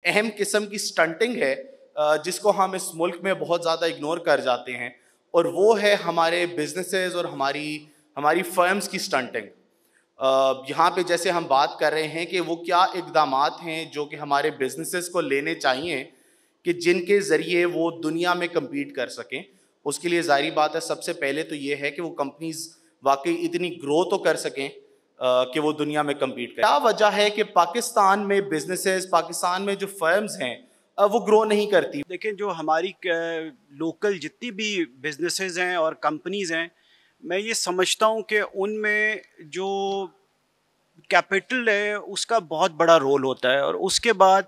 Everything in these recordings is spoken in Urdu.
اہم قسم کی سٹنٹنگ ہے جس کو ہم اس ملک میں بہت زیادہ اگنور کر جاتے ہیں، اور وہ ہے ہمارے بزنسز اور ہماری فرمز کی سٹنٹنگ۔ یہاں پہ جیسے ہم بات کر رہے ہیں کہ وہ کیا اقدامات ہیں جو کہ ہمارے بزنسز کو لینے چاہیے کہ جن کے ذریعے وہ دنیا میں کمپیٹ کر سکیں۔ اس کے لیے ظاہری بات ہے سب سے پہلے تو یہ ہے کہ وہ کمپنیز واقعی اتنی گرو تو کر سکیں کہ وہ دنیا میں کمپیٹ کریں۔ کیا وجہ ہے کہ پاکستان میں بزنسز، پاکستان میں جو فرمز ہیں وہ گرو نہیں کرتی؟ دیکھیں، جو ہماری لوکل جتنی بھی بزنسز ہیں اور کمپنیز ہیں، میں یہ سمجھتا ہوں کہ ان میں جو کیپٹل ہے اس کا بہت بڑا رول ہوتا ہے، اور اس کے بعد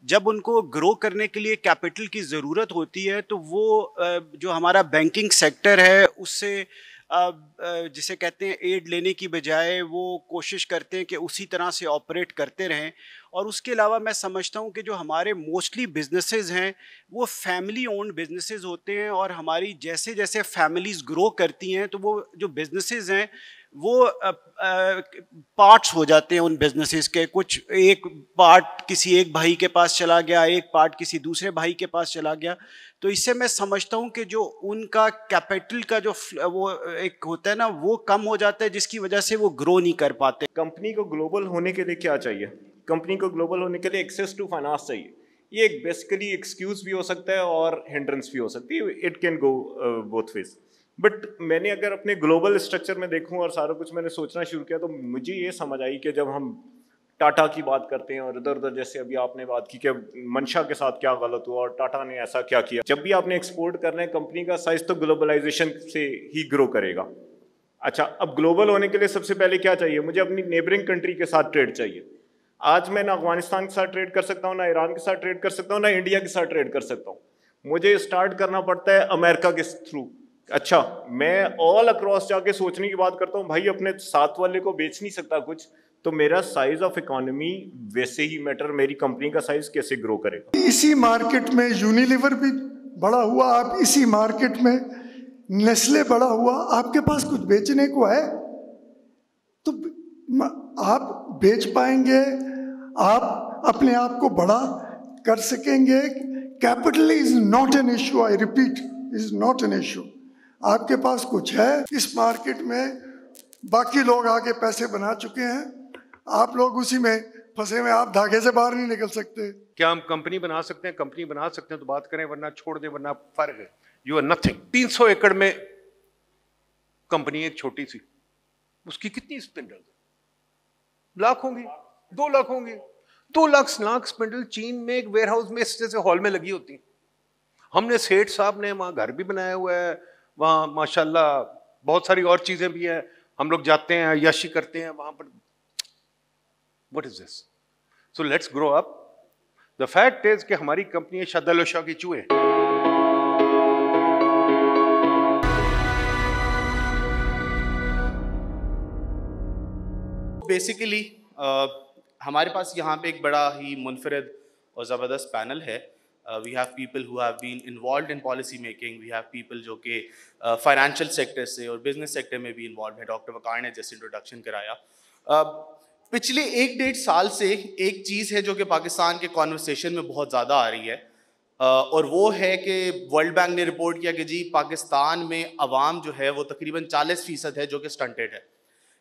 جب ان کو گرو کرنے کے لیے کیپٹل کی ضرورت ہوتی ہے تو وہ جو ہمارا بینکنگ سیکٹر ہے اس سے جسے کہتے ہیں ایڈ لینے کی بجائے وہ کوشش کرتے ہیں کہ اسی طرح سے آپریٹ کرتے رہیں۔ اور اس کے علاوہ میں سمجھتا ہوں کہ جو ہمارے موسٹلی بزنسز ہیں وہ فیملی اونڈ بزنسز ہوتے ہیں، اور ہماری جیسے جیسے فیملیز گرو کرتی ہیں تو وہ جو بزنسز ہیں وہ پارٹس ہو جاتے ہیں ان بزنسز کے، کچھ ایک پارٹ کسی ایک بھائی کے پاس چلا گیا، ایک پارٹ کسی دوسرے بھائی کے پاس چلا گیا، تو اس سے میں سمجھتا ہوں کہ جو ان کا کیپٹل کا جو وہ ایک ہوتا ہے نا وہ کم ہو جاتا ہے، جس کی وجہ سے وہ گرو نہیں کر پاتے۔ کمپنی کو گلوبل ہونے کے لیے کیا چاہیے؟ کمپنی کو گلوبل ہونے کے لیے ایکسیس ٹو فائنانس چاہیے۔ یہ ایک بیسیکلی ایکسکیوز بھی ہو سکتا ہے اور ہنڈرنس بھی ہو سکتی ہے، it can go both ways. But میں نے اگر اپنے گلوبل اسٹرکچر میں دیکھوں اور سارا کچھ میں نے سوچنا شروع کیا تو مجھے یہ سمجھ آئی کہ جب ہم ٹاٹا کی بات کرتے ہیں اور ادھر ادھر جیسے ابھی آپ نے بات کی کہ منشا کے ساتھ کیا غلط ہوا اور ٹاٹا نے ایسا کیا کیا، جب بھی آپ نے ایکسپورٹ کرنا ہے کمپنی کا سائز تو گلوبلائزیشن سے ہی گرو کرے گا۔ اچھا، اب گلوبل ہونے کے لیے سب سے پہلے کیا چاہیے؟ مجھے اپنی نیبرنگ کنٹری کے ساتھ ٹریڈ چاہیے۔ آج میں نہ افغانستان کے ساتھ ٹریڈ کر سکتا ہوں، نہ ایران کے ساتھ ٹریڈ کر سکتا ہوں، نہ انڈیا کے ساتھ ٹریڈ کر سکتا ہوں۔ مجھے اسٹارٹ کرنا پڑتا ہے امریکہ کے تھرو۔ اچھا، میں آل اکراس جا کے سوچنے کی بات کرتا ہوں، بھائی اپنے ساتھ والے کو بیچ نہیں سکتا کچھ، تو میرا سائز آف اکانومی ویسے ہی میٹر، میری کمپنی کا سائز کیسے گرو کرے گا۔ اسی مارکیٹ میں یونیلیور بھی بڑا ہوا، آپ اسی مارکیٹ میں نیسلے بڑا ہوا، آپ کے پاس کچھ بیچنے کو ہے تو آپ بیچ پائیں گے، آپ اپنے آپ کو بڑا کر سکیں گے۔ Capital is not an issue, I repeat, is not an issue. آپ کے پاس کچھ ہے اس مارکیٹ میں، باقی لوگ آگے پیسے بنا چکے ہیں، آپ لوگ اسی میں پھنسے ہوئے، آپ دھاگے سے باہر نہیں نکل سکتے۔ کیا ہم کمپنی بنا سکتے ہیں؟ کمپنی بنا سکتے ہیں تو بات کریں، ورنہ چھوڑ دیں، ورنہ فرق ہے۔ You are nothing. 300 ایکڑ میں کمپنی ایک چھوٹی سی، اس کی کتنی اسپنڈل؟ لاکھ ہوں گی، 2 لاکھ ہوں گی۔ 2 لاکھ اسپنڈل چین میں ایک ویئر ہاؤس میں اس جیسے ہال میں لگی ہوتی۔ ہم نے سیٹھ صاحب نے وہاں گھر بھی بنایا ہوا ہے، وہاں ماشاءاللہ بہت ساری اور چیزیں بھی ہیں، ہم لوگ جاتے ہیں عیاشی کرتے ہیں وہاں پر۔ What is this? So let's grow up. The fact is کہ ہماری کمپنی شدلوشا کی چوہے۔ بیسیکلی ہمارے پاس یہاں پہ ایک بڑا ہی منفرد اور زبردست پینل ہے۔ We have people who have been involved in policy making, we have people جو کہ فائنینشیل سیکٹر سے اور بزنس سیکٹر میں بھی انوالو ہے۔ ڈاکٹر وقار نے جیسے انٹروڈکشن کرایا، پچھلے 1-1.5 سال سے ایک چیز ہے جو کہ پاکستان کے کانورسیشن میں بہت زیادہ آ رہی ہے، اور وہ ہے کہ ورلڈ بینک نے رپورٹ کیا کہ جی پاکستان میں عوام جو ہے وہ تقریباً 40% ہے جو کہ سٹنٹڈ ہے،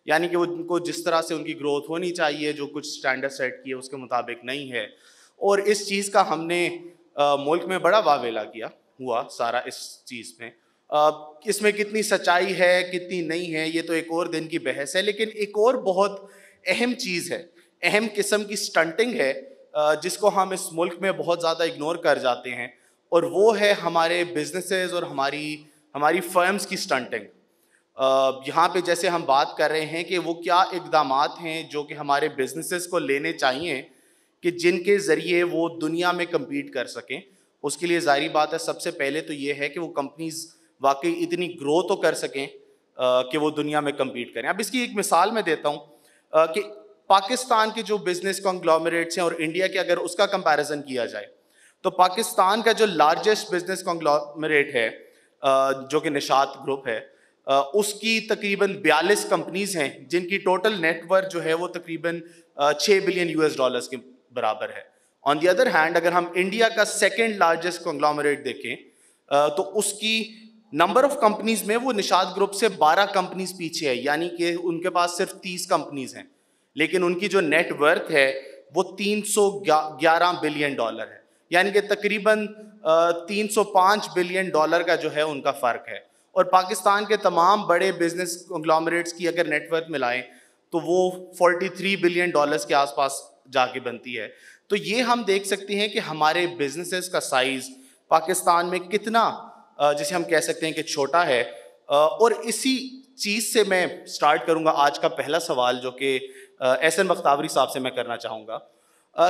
یعنی کہ ان کو جس طرح سے ان کی گروتھ ہونی چاہیے، جو کچھ سٹینڈرڈ سیٹ کیے اس کے مطابق نہیں ہے۔ اور اس چیز کا ہم نے ملک میں بڑا واویلا کیا ہوا سارا اس چیز میں۔ اس میں کتنی سچائی ہے کتنی نہیں ہے یہ تو ایک اور دن کی بحث ہے، لیکن ایک اور بہت اہم چیز ہے، اہم قسم کی سٹنٹنگ ہے جس کو ہم اس ملک میں بہت زیادہ اگنور کر جاتے ہیں، اور وہ ہے ہمارے بزنسز اور ہماری فرمز کی سٹنٹنگ۔ یہاں پہ جیسے ہم بات کر رہے ہیں کہ وہ کیا اقدامات ہیں جو کہ ہمارے بزنسز کو لینے چاہیے کہ جن کے ذریعے وہ دنیا میں کمپیٹ کر سکیں۔ اس کے لیے ظاہری بات ہے سب سے پہلے تو یہ ہے کہ وہ کمپنیز واقعی اتنی گرو تو کر سکیں کہ وہ دنیا میں کمپیٹ کریں۔ اب اس کی ایک مثال میں دیتا ہوں کہ پاکستان کے جو بزنس کنگلومریٹس ہیں اور انڈیا کے اگر اس کا کمپیریزن کیا جائے تو پاکستان کا جو لارجسٹ بزنس کنگلومریٹ ہے جو کہ نشاط گروپ ہے، اس کی تقریباً 42 کمپنیز ہیں جن کی ٹوٹل نیٹ ورتھ جو ہے وہ تقریباً $6 بلین کے برابر ہے، آن دی ادر ہینڈ اگر ہم انڈیا کا سیکنڈ لارجسٹ کنگلومریٹ دیکھیں تو اس کی نمبر آف کمپنیز میں وہ نشاد گروپ سے 12 کمپنیز پیچھے ہے, یعنی کہ ان کے پاس صرف 30 کمپنیز ہیں, لیکن ان کی جو نیٹ ورتھ ہے وہ $311 بلین ہے, یعنی کہ تقریباً $305 بلین کا جو ہے ان کا فرق ہے. اور پاکستان کے تمام بڑے بزنس کنگلومریٹس کی اگر نیٹ ورتھ ملائیں تو وہ $43 بلین کے آس پاس جا کے بنتی ہے. تو یہ ہم دیکھ سکتے ہیں کہ ہمارے بزنسز کا سائز پاکستان میں کتنا جسے ہم کہہ سکتے ہیں کہ چھوٹا ہے. اور اسی چیز سے میں سٹارٹ کروں گا آج کا پہلا سوال, جو کہ احسن بختاوری صاحب سے میں کرنا چاہوں گا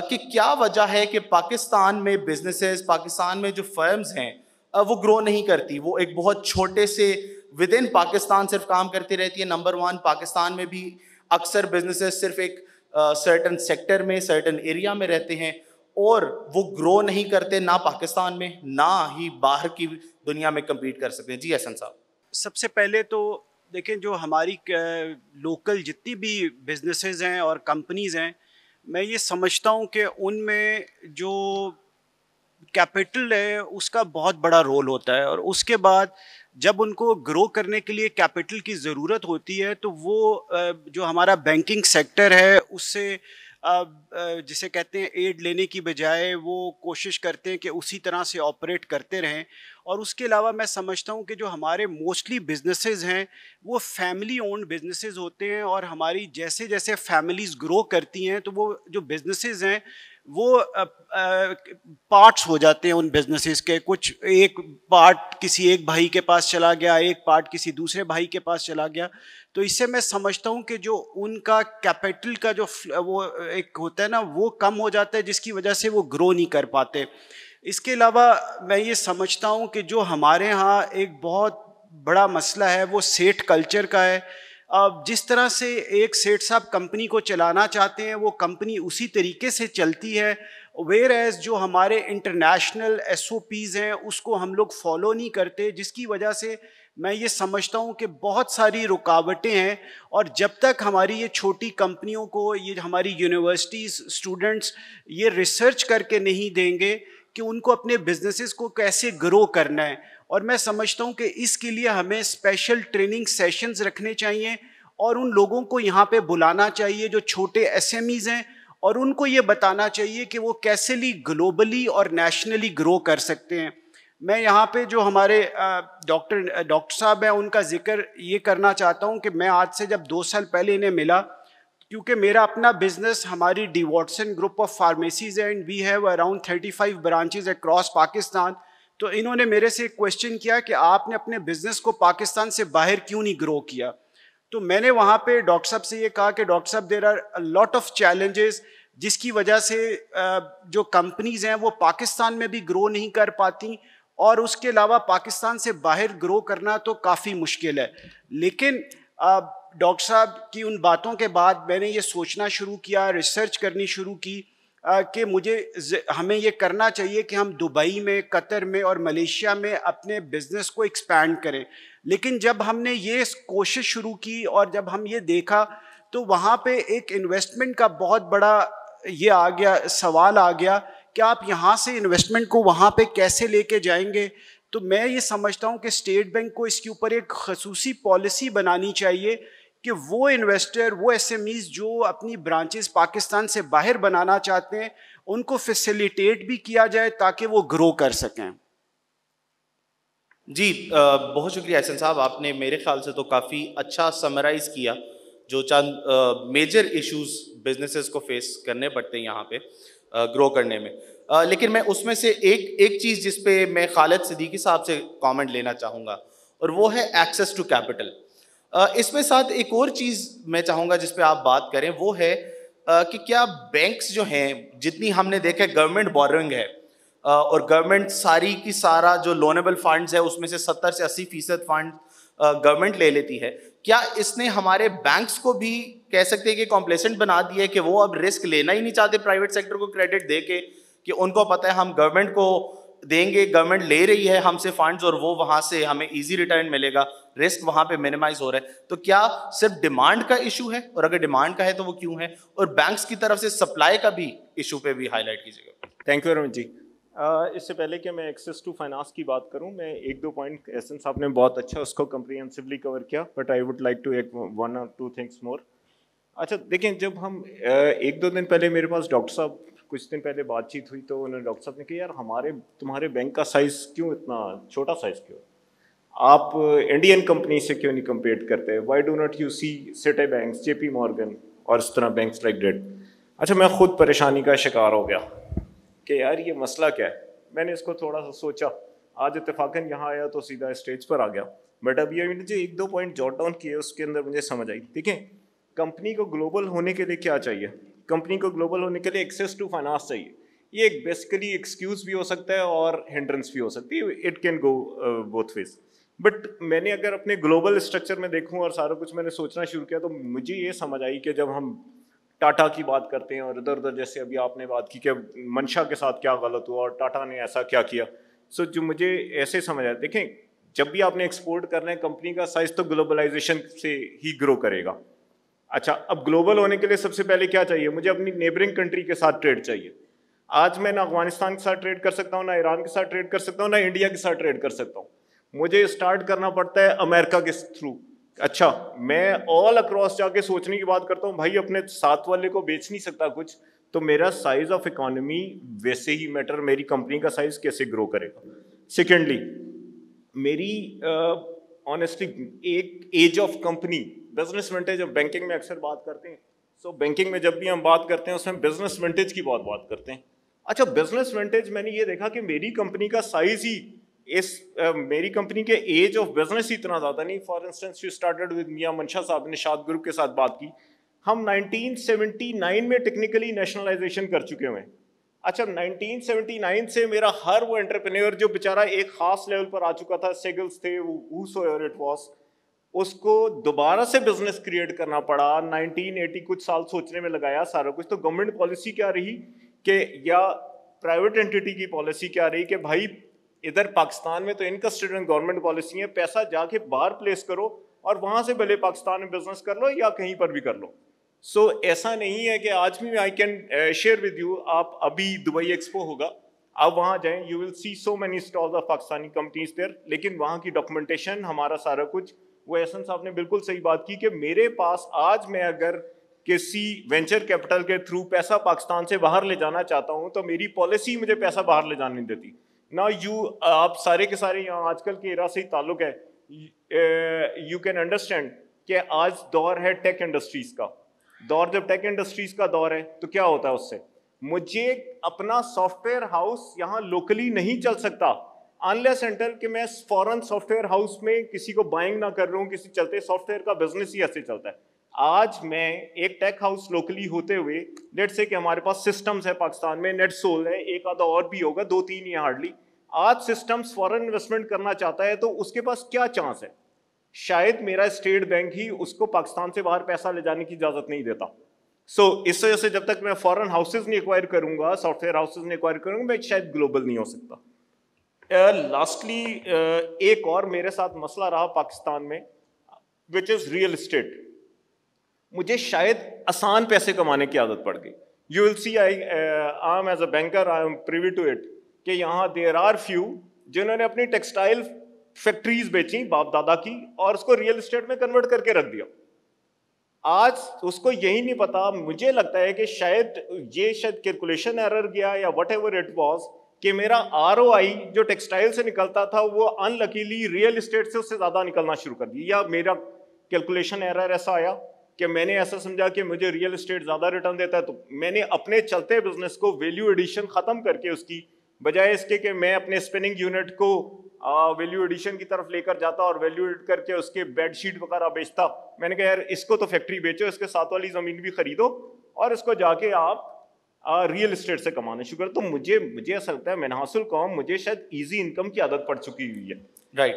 کہ کیا وجہ ہے کہ پاکستان میں بزنسز, پاکستان میں جو فرمز ہیں وہ گرو نہیں کرتی, وہ ایک بہت چھوٹے سے ود ان پاکستان صرف کام کرتی رہتی ہے. نمبر 1 پاکستان میں بھی اکثر بزنسز صرف ایک سرٹن سیکٹر میں, سرٹن ایریا میں رہتے ہیں اور وہ گرو نہیں کرتے, نہ پاکستان میں نہ ہی باہر کی دنیا میں کمپیٹ کر سکتے ہیں. جی احسن صاحب. سب سے پہلے تو دیکھیں جو ہماری لوکل جتنی بھی بزنسز ہیں اور کمپنیز ہیں, میں یہ سمجھتا ہوں کہ ان میں جو کیپٹل ہے اس کا بہت بڑا رول ہوتا ہے, اور اس کے بعد جب ان کو گرو کرنے کے لیے کیپٹل کی ضرورت ہوتی ہے تو وہ جو ہمارا بینکنگ سیکٹر ہے اس سے جسے کہتے ہیں ایڈ لینے کی بجائے وہ کوشش کرتے ہیں کہ اسی طرح سے آپریٹ کرتے رہیں. اور اس کے علاوہ میں سمجھتا ہوں کہ جو ہمارے موسٹلی بزنسز ہیں وہ فیملی اونڈ بزنسز ہوتے ہیں, اور ہماری جیسے جیسے فیملیز گرو کرتی ہیں تو وہ جو بزنسز ہیں وہ پارٹس ہو جاتے ہیں ان بزنسز کے. کچھ ایک پارٹ کسی ایک بھائی کے پاس چلا گیا, ایک پارٹ کسی دوسرے بھائی کے پاس چلا گیا. تو اس سے میں سمجھتا ہوں کہ جو ان کا کیپٹل کا جو وہ ایک ہوتا ہے نا وہ کم ہو جاتا ہے, جس کی وجہ سے وہ گرو نہیں کر پاتے. اس کے علاوہ میں یہ سمجھتا ہوں کہ جو ہمارے ہاں ایک بہت بڑا مسئلہ ہے وہ سیٹ کلچر کا ہے. جس طرح سے ایک سیٹ صاحب کمپنی کو چلانا چاہتے ہیں وہ کمپنی اسی طریقے سے چلتی ہے, ویئر ایز جو ہمارے انٹرنیشنل SOPs ہیں اس کو ہم لوگ فالو نہیں کرتے, جس کی وجہ سے میں یہ سمجھتا ہوں کہ بہت ساری رکاوٹیں ہیں. اور جب تک ہماری یہ چھوٹی کمپنیوں کو, یہ ہماری یونیورسٹیز اسٹوڈنٹس یہ ریسرچ کر کے نہیں دیں گے کہ ان کو اپنے بزنسز کو کیسے گرو کرنا ہے, اور میں سمجھتا ہوں کہ اس کے لیے ہمیں اسپیشل ٹریننگ سیشنز رکھنے چاہیے اور ان لوگوں کو یہاں پہ بلانا چاہیے جو چھوٹے SMEs ہیں, اور ان کو یہ بتانا چاہیے کہ وہ کیسے گلوبلی اور نیشنلی گرو کر سکتے ہیں. میں یہاں پہ جو ہمارے ڈاکٹر صاحب ہیں ان کا ذکر یہ کرنا چاہتا ہوں کہ میں آج سے جب 2 سال پہلے انہیں ملا, کیونکہ میرا اپنا بزنس ہماری D Watson group of pharmacies ہے and we have around 35 branches across Pakistan. تو انہوں نے میرے سے ایک کویشچن کیا کہ آپ نے اپنے بزنس کو پاکستان سے باہر کیوں نہیں گرو کیا. تو میں نے وہاں پہ ڈاکٹر صاحب سے یہ کہا کہ ڈاکٹر صاحب there are lot of challenges, جس کی وجہ سے جو کمپنیز ہیں وہ پاکستان میں بھی گرو نہیں کر پاتی, اور اس کے علاوہ پاکستان سے باہر گرو کرنا تو کافی مشکل ہے. لیکن ڈاکٹر صاحب کی ان باتوں کے بعد میں نے یہ سوچنا شروع کیا, ریسرچ کرنی شروع کی کہ ہمیں یہ کرنا چاہیے کہ ہم دبئی میں, قطر میں اور ملیشیا میں اپنے بزنس کو ایکسپینڈ کریں. لیکن جب ہم نے یہ کوشش شروع کی اور جب ہم یہ دیکھا تو وہاں پہ ایک انویسٹمنٹ کا بہت بڑا یہ آ گیا, سوال آ گیا کہ آپ یہاں سے انویسٹمنٹ کو وہاں پہ کیسے لے کے جائیں گے. تو میں یہ سمجھتا ہوں کہ اسٹیٹ بینک کو اس کے اوپر ایک خصوصی پالیسی بنانی چاہیے کہ وہ انویسٹر, وہ SMEs جو اپنی برانچز پاکستان سے باہر بنانا چاہتے ہیں ان کو فیسیلیٹیٹ بھی کیا جائے تاکہ وہ گرو کر سکیں. جی بہت شکریہ احسن صاحب, آپ نے میرے خیال سے تو کافی اچھا سمرائز کیا جو چند میجر ایشوز بزنسز کو فیس کرنے پڑتے ہیں یہاں پہ گرو کرنے میں. لیکن میں اس میں سے ایک چیز جس پہ میں خالد صدیقی صاحب سے کامنٹ لینا چاہوں گا, اور وہ ہے ایکسیس ٹو کیپٹل. اس میں ساتھ ایک اور چیز میں چاہوں گا جس پہ آپ بات کریں, وہ ہے کہ کیا بینکس جو ہیں, جتنی ہم نے دیکھا گورنمنٹ بورونگ ہے اور گورنمنٹ ساری کی سارا جو لونیبل فنڈز ہے اس میں سے 70 سے 80% فنڈ گورنمنٹ لے لیتی ہے, کیا اس نے ہمارے بینکس کو بھی کہہ سکتے ہیں کہ کمپلیسنٹ بنا دیا ہے کہ وہ اب رسک لینا ہی نہیں چاہتے پرائیویٹ سیکٹر کو کریڈٹ دے کے, کہ ان کو پتہ ہے ہم گورنمنٹ کو دیں گے, گورنمنٹ لے رہی ہے ہم سے فنڈز اور وہ وہاں سے ہمیں ایزی ریٹرن ملے گا, رسک وہاں پہ منیمائز ہو رہا ہے. تو کیا صرف ڈیمانڈ کا ایشو ہے, اور اگر ڈیمانڈ کا ہے تو وہ کیوں ہے, اور بینکس کی طرف سے سپلائی کا بھی ایشو پہ بھی ہائی لائٹ کیجیے گا. تھینک یو ویری مچ جی. اس سے پہلے کہ میں ایکسیس ٹو فائنانس کی بات کروں, میں ایک دو پوائنٹ ایسن صاحب نے بہت اچھا اس کو کمپریہنسولی کور کیا, but I would like to add one اور ٹو تھنگس مور. اچھا دیکھیں, جب ہم ایک دو دن پہلے میرے پاس ڈاکٹر صاحب کچھ دن پہلے بات چیت ہوئی تو انہوں نے ڈاکٹر صاحب نے کہا یار تمہارے بینک کا سائز کیوں اتنا چھوٹا سائز کیوں, آپ انڈین کمپنی سے کیوں نہیں کمپیٹ کرتے, why do not you see city banks, J P Morgan اور اس طرح بینکس لائک دیٹ. اچھا میں خود پریشانی کا شکار ہو گیا کہ یار یہ مسئلہ کیا ہے. میں نے اس کو تھوڑا سا سوچا, آج اتفاقاً یہاں آیا تو سیدھا اسٹیج پر آ گیا, بٹ اب یہ مجھے ایک دو پوائنٹ جاٹ ڈاؤن کیے, اس کے اندر مجھے سمجھ آئی. دیکھیں کمپنی کو گلوبل ہونے کے لیے کیا چاہیے, کمپنی کو گلوبل ہونے کے لیے ایکسیس ٹو فائنانس چاہیے. یہ ایک بیسیکلی ایکسکیوز بھی ہو سکتا ہے اور ہنڈرنس بھی ہو سکتی ہے, it can go both ways. But میں نے اگر اپنے گلوبل اسٹرکچر میں دیکھوں اور سارا کچھ میں نے سوچنا شروع کیا تو مجھے یہ سمجھ آئی کہ جب ہم ٹاٹا کی بات کرتے ہیں اور ادھر ادھر, جیسے ابھی آپ نے بات کی کہ منشا کے ساتھ کیا غلط ہوا اور ٹاٹا نے ایسا کیا کیا, سو جو مجھے ایسے سمجھ آیا, دیکھیں جب بھی آپ نے ایکسپورٹ کرنا ہے کمپنی کا سائز تو گلوبلائزیشن سے ہی گرو کرے گا. اچھا اب گلوبل ہونے کے لیے سب سے پہلے کیا چاہیے, مجھے اپنی نیبرنگ کنٹری کے ساتھ ٹریڈ چاہیے. آج میں نہ افغانستان کے ساتھ ٹریڈ کر سکتا ہوں, نہ ایران کے ساتھ ٹریڈ کر سکتا ہوں, نہ انڈیا کے ساتھ ٹریڈ کر سکتا ہوں. مجھے اسٹارٹ کرنا پڑتا ہے امریکہ کے تھرو. اچھا میں آل اکراس جا کے سوچنے کی بات کرتا ہوں, بھائی اپنے ساتھ والے کو بیچ نہیں سکتا کچھ, تو میرا سائز آف اکانومی ویسے ہی میٹر, میری کمپنی کا سائز کیسے گرو کرے گا. سیکنڈلی میری آنیسٹلی ایک edge of company, business vantage of banking میں اکثر بات کرتے ہیں. سو بینکنگ میں جب بھی ہم بات کرتے ہیں اس میں بزنس ونٹیج کی بہت بات کرتے ہیں. اچھا بزنس ونٹیج میں نے یہ دیکھا کہ میری کمپنی کا سائز ہی میری کمپنی کے ایج آف بزنس ہی اتنا زیادہ نہیں. For instance you started with میاں منشا صاحب نے نشاد گروپ کے ساتھ بات کی, ہم 1979 میں ٹیکنیکلی نیشنلائزیشن کر چکے ہوئے ہیں. اچھا 1979 سے میرا ہر وہ انٹرپرینور جو بیچارہ ایک خاص لیول پر آ چکا تھا, سیگلز تھے, whosoever it was, اس کو دوبارہ سے بزنس کریٹ کرنا پڑا. 1980 کچھ سال سوچنے میں لگایا سارا کچھ. تو گورنمنٹ پالیسی کیا رہی کہ, یا پرائیویٹ انٹیٹی کی پالیسی کیا رہی کہ بھائی ادھر پاکستان میں تو انکسٹیڈنٹ گورنمنٹ پالیسی ہے, پیسہ جا کے باہر پلیس کرو اور وہاں سے بھلے پاکستان میں بزنس کر لو یا کہیں پر بھی کر لو. سو ایسا نہیں ہے کہ آج بھی I can share with you, آپ ابھی دبئی ایکسپو ہوگا, آپ وہاں جائیں, you will see so many stalls of Pakistani companies there, لیکن وہاں کی ڈاکومنٹیشن ہمارا سارا کچھ, وہ احسن صاحب نے بالکل صحیح بات کی کہ میرے پاس آج میں اگر کسی وینچر کیپٹل کے تھرو پیسہ پاکستان سے باہر لے جانا چاہتا ہوں تو میری پالیسی مجھے پیسہ باہر لے جانے نہیں دیتی. نا آپ سارے کے سارے یہاں آج کل کے ایرا سے ہی تعلق ہے, یو کین انڈرسٹینڈ کہ آج دور ہے ٹیک انڈسٹریز کا دور. جب ٹیک انڈسٹریز کا دور ہے تو کیا ہوتا ہے اس سے, مجھے اپنا سافٹ ویئر ہاؤس یہاں لوکلی نہیں چل سکتا انلیس انٹل کہ میں فورن سافٹ ویئر ہاؤس میں کسی کو بائنگ نہ کر رہا ہوں, کسی چلتے سافٹ ویئر کا بزنس ہی ایسے چلتا ہے. آج میں ایک ٹیک ہاؤس لوکلی ہوتے ہوئے, لیٹ سے کہ ہمارے پاس سسٹمز ہے پاکستان میں, نیٹ سول ہے, ایک آدھا اور بھی ہوگا, 2-3 ہی ہارڈلی. آج سسٹمز فورن انویسٹمنٹ کرنا چاہتا ہے تو اس کے پاس کیا چانس ہے, شاید میرا اسٹیٹ بینک ہی اس کو پاکستان سے باہر پیسہ لے جانے کی اجازت نہیں دیتا. سو اس وجہ سے جب تک میں فورن ہاؤسز نہیں ایکوائر کروں گا, سافٹ ویئر ہاؤسز نہیں ایکوائر کروں گا, میں شاید گلوبل نہیں ہو سکتا. لاسٹلی ایک اور میرے ساتھ مسئلہ رہا پاکستان میں, وچ از ریئل اسٹیٹ. مجھے شاید آسان پیسے کمانے کی عادت پڑ گئی. You will see I'm as a banker, I'm privy to it کہ یہاں دیر آر فیو جنہوں نے اپنی ٹیکسٹائل فیکٹریز بیچی باپ دادا کی اور اس کو ریئل اسٹیٹ میں کنورٹ کر کے رکھ دیا. آج اس کو یہی نہیں پتا, مجھے لگتا ہے کہ شاید کیلکولیشن ایرر گیا یا وٹ ایور اٹ واز, کہ میرا ROI جو ٹیکسٹائل سے نکلتا تھا وہ ان لکیلی ریئل اسٹیٹ سے اس سے زیادہ نکلنا شروع کر دیا, یا میرا کیلکولیشن ایرر ایسا آیا کہ میں نے ایسا سمجھا کہ مجھے ریئل اسٹیٹ زیادہ ریٹرن دیتا ہے, تو میں نے اپنے چلتے بزنس کو ویلیو ایڈیشن ختم کر کے اس کی بجائے اس کے کہ میں اپنے اسپننگ یونٹ کو ویلیو ایڈیشن کی طرف لے کر جاتا اور ویلیو ایڈ کر کے اس کے بیڈ شیٹ وغیرہ بیچتا. میں نے کہا یار اس کو تو فیکٹری بیچو, اس کے ساتھ والی زمین بھی خریدو اور اس کو جا کے آپ ریئل اسٹیٹ سے کمانا شروع کرو. تو مجھے ایسا لگتا ہے منحصل قوم مجھے شاید ایزی انکم کی عادت پڑ چکی ہوئی ہے. Right,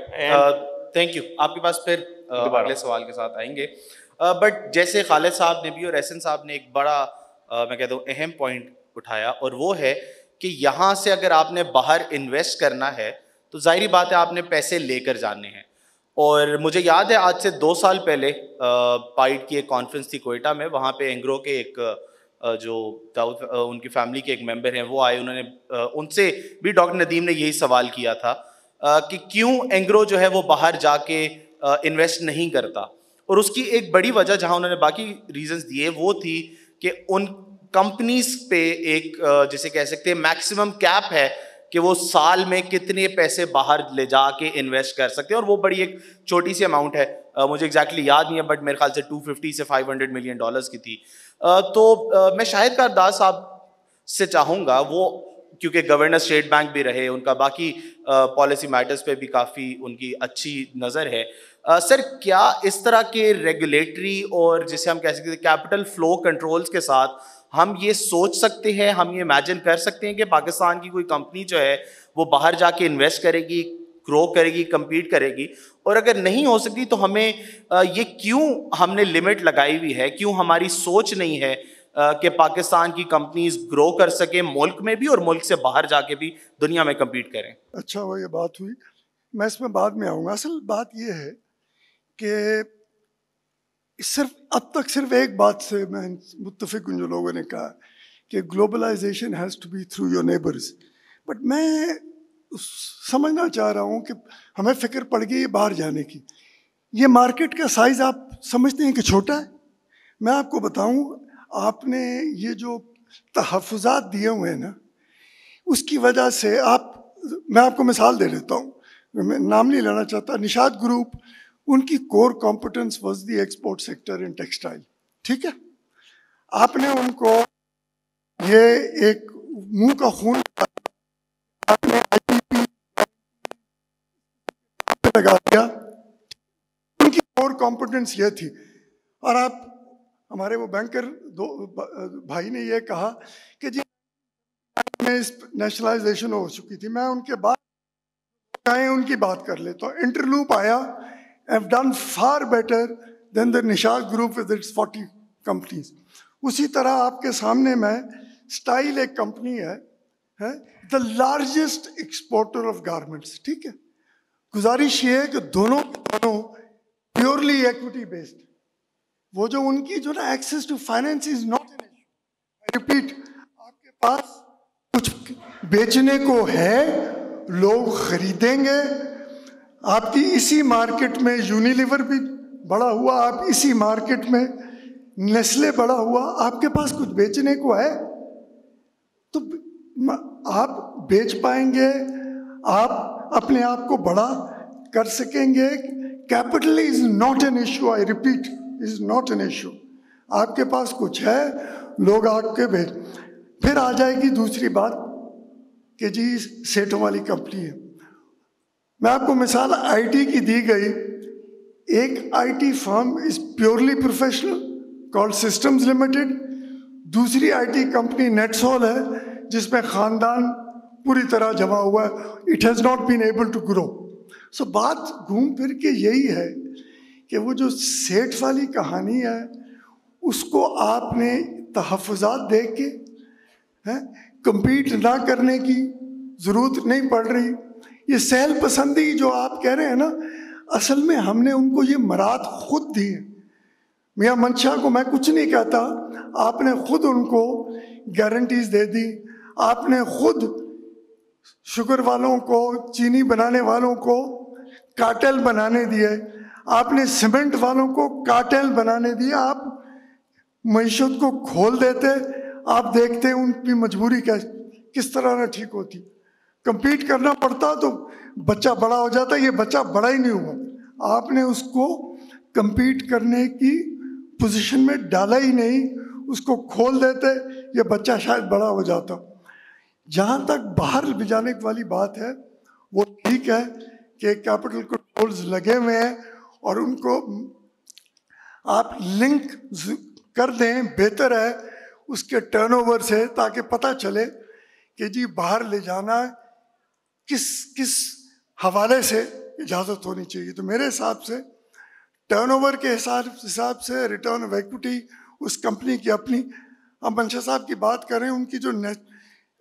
thank you. آپ کے پاس پھر اگلے سوال کے ساتھ آئیں گے, بٹ جیسے خالد صاحب نے بھی اور احسن صاحب نے ایک بڑا میں کہتا ہوں اہم پوائنٹ اٹھایا, اور وہ ہے کہ یہاں سے اگر آپ نے باہر انویسٹ کرنا ہے تو ظاہری بات ہے آپ نے پیسے لے کر جانے ہیں. اور مجھے یاد ہے آج سے 2 سال پہلے پائٹ کی ایک کانفرنس تھی کوئٹہ میں, وہاں پہ اینگرو کے ایک جو ان کی فیملی کے ایک ممبر ہیں وہ آئے, انہوں نے ان سے بھی ڈاکٹر ندیم نے یہی سوال کیا تھا کہ کیوں اینگرو جو ہے وہ باہر جا کے انویسٹ نہیں کرتا. اور اس کی ایک بڑی وجہ جہاں انہوں نے باقی ریزنز دیے وہ تھی کہ ان کمپنیز پہ ایک جسے کہہ سکتے ہیں میکسیمم کیپ ہے کہ وہ سال میں کتنے پیسے باہر لے جا کے انویسٹ کر سکتے ہیں, اور وہ بڑی ایک چھوٹی سی اماؤنٹ ہے, مجھے ایگزیکٹلی یاد نہیں ہے بٹ میرے خیال سے 250 سے 500 ملین ڈالرز کی تھی. تو میں شاہد کارداز صاحب سے چاہوں گا, وہ کیونکہ گورنر اسٹیٹ بینک بھی رہے, ان کا باقی پالیسی میٹرز پہ بھی کافی ان کی اچھی نظر ہے. سر کیا اس طرح کے ریگولیٹری اور جسے ہم کہہ سکتے ہیں کیپٹل فلو کنٹرولز کے ساتھ ہم یہ سوچ سکتے ہیں, ہم یہ امیجن کر سکتے ہیں کہ پاکستان کی کوئی کمپنی جو ہے وہ باہر جا کے انویسٹ کرے گی, گرو کرے گی, کمپیٹ کرے گی, اور اگر نہیں ہو سکتی تو ہمیں یہ کیوں ہم نے لمٹ لگائی ہوئی ہے, کیوں ہماری سوچ نہیں ہے کہ پاکستان کی کمپنیز گرو کر سکیں ملک میں بھی اور ملک سے باہر جا کے بھی دنیا میں کمپیٹ کریں. اچھا وہ یہ بات ہوئی, میں اس میں بعد میں آؤں گا. اصل بات یہ ہے کہ صرف اب تک صرف ایک بات سے میں متفق ہوں جو لوگوں نے کہا کہ globalisation has to be through your neighbours, but میں سمجھنا چاہ رہا ہوں کہ ہمیں فکر پڑ گئی باہر جانے کی. یہ مارکیٹ کا سائز آپ سمجھتے ہیں کہ چھوٹا ہے؟ میں آپ کو بتاؤں, آپ نے یہ جو تحفظات دیے ہوئے ہیں نا, اس کی وجہ سے میں آپ کو مثال دے دیتا ہوں, میں نام نہیں لینا چاہتا. نشاد گروپ, ان کی core competence was the export sector in textile, ٹھیک ہے. آپ نے ان کو یہ ایک منہ کا خون آپ نے لگا دیا, ان کی کور کمپٹنس یہ تھی. اور آپ ہمارے وہ بینکر بھائی نے یہ کہا کہ جی میں اس نیشنلائزیشن ہو چکی تھی, میں ان کے بعد ان کی بات کر لیتا ہوں. انٹرلوپ آیا, have done far better than the Nishad Group with its 40 companies. اسی طرح آپ کے سامنے میں اسٹائل ایک کمپنی ہے, the largest exporter of garments, ٹھیک ہے. گزارش یہ ہے کہ دونوں پیورلی ایکوٹی بیسڈ, وہ جو ان کی جو نا access to finance is not an issue. I repeat, آپ کے پاس کچھ بیچنے کو ہے, لوگ خریدیں گے. آپ کی اسی مارکیٹ میں یونیلیور بھی بڑا ہوا, آپ اسی مارکیٹ میں نیسلے بڑا ہوا, آپ کے پاس کچھ بیچنے کو ہے تو آپ بیچ پائیں گے, آپ اپنے آپ کو بڑا کر سکیں گے. Capital is not an issue, I repeat is not an issue. آپ کے پاس کچھ ہے, لوگ آپ کے بیچ. پھر آ جائے گی دوسری بات کہ جی سیٹوں والی کمپنی ہے. میں آپ کو مثال آئی ٹی کی دی گئی. ایک I T firm is purely professional called systems limited, دوسری آئی ٹی کمپنی نیٹسول ہے جس میں خاندان پوری طرح جمع ہوا ہے. It has not been able to grow. So بات گھوم پھر کے یہی ہے کہ وہ جو سیٹ والی کہانی ہے اس کو آپ نے تحفظات دے کے کمپیٹ نہ کرنے کی ضرورت نہیں پڑ رہی. یہ سہل پسندی جو آپ کہہ رہے ہیں نا, اصل میں ہم نے ان کو یہ مراد خود دی ہے. میاں منشا کو میں کچھ نہیں کہتا, آپ نے خود ان کو گارنٹیز دے دی. آپ نے خود شوگر والوں کو, چینی بنانے والوں کو کارٹیل بنانے دیے, آپ نے سیمنٹ والوں کو کارٹیل بنانے دیے. آپ معیشت کو کھول دیتے, آپ دیکھتے ان کی مجبوری کس طرح نہ ٹھیک ہوتی. کمپیٹ کرنا پڑتا تو بچہ بڑا ہو جاتا, یہ بچہ بڑا ہی نہیں ہوا. آپ نے اس کو کمپیٹ کرنے کی پوزیشن میں ڈالا ہی نہیں, اس کو کھول دیتے, یہ بچہ شاید بڑا ہو جاتا. جہاں تک باہر بھی جانے والی بات ہے وہ ٹھیک ہے کہ کیپٹل کنٹرولز لگے ہوئے ہیں اور ان کو آپ لنک کر دیں, بہتر ہے اس کے ٹرن اوور سے, تاکہ پتہ چلے کہ جی باہر لے جانا کس حوالے سے اجازت ہونی چاہیے. تو میرے حساب سے ٹرن اوور کے حساب سے ریٹرن آف ایکوٹی اس کمپنی کی اپنی. اب منشا صاحب کی بات کریں, ان کی جو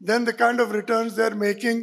than the kind of returns they are making.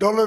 dollar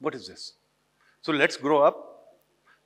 What is this? So let's grow up.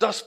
10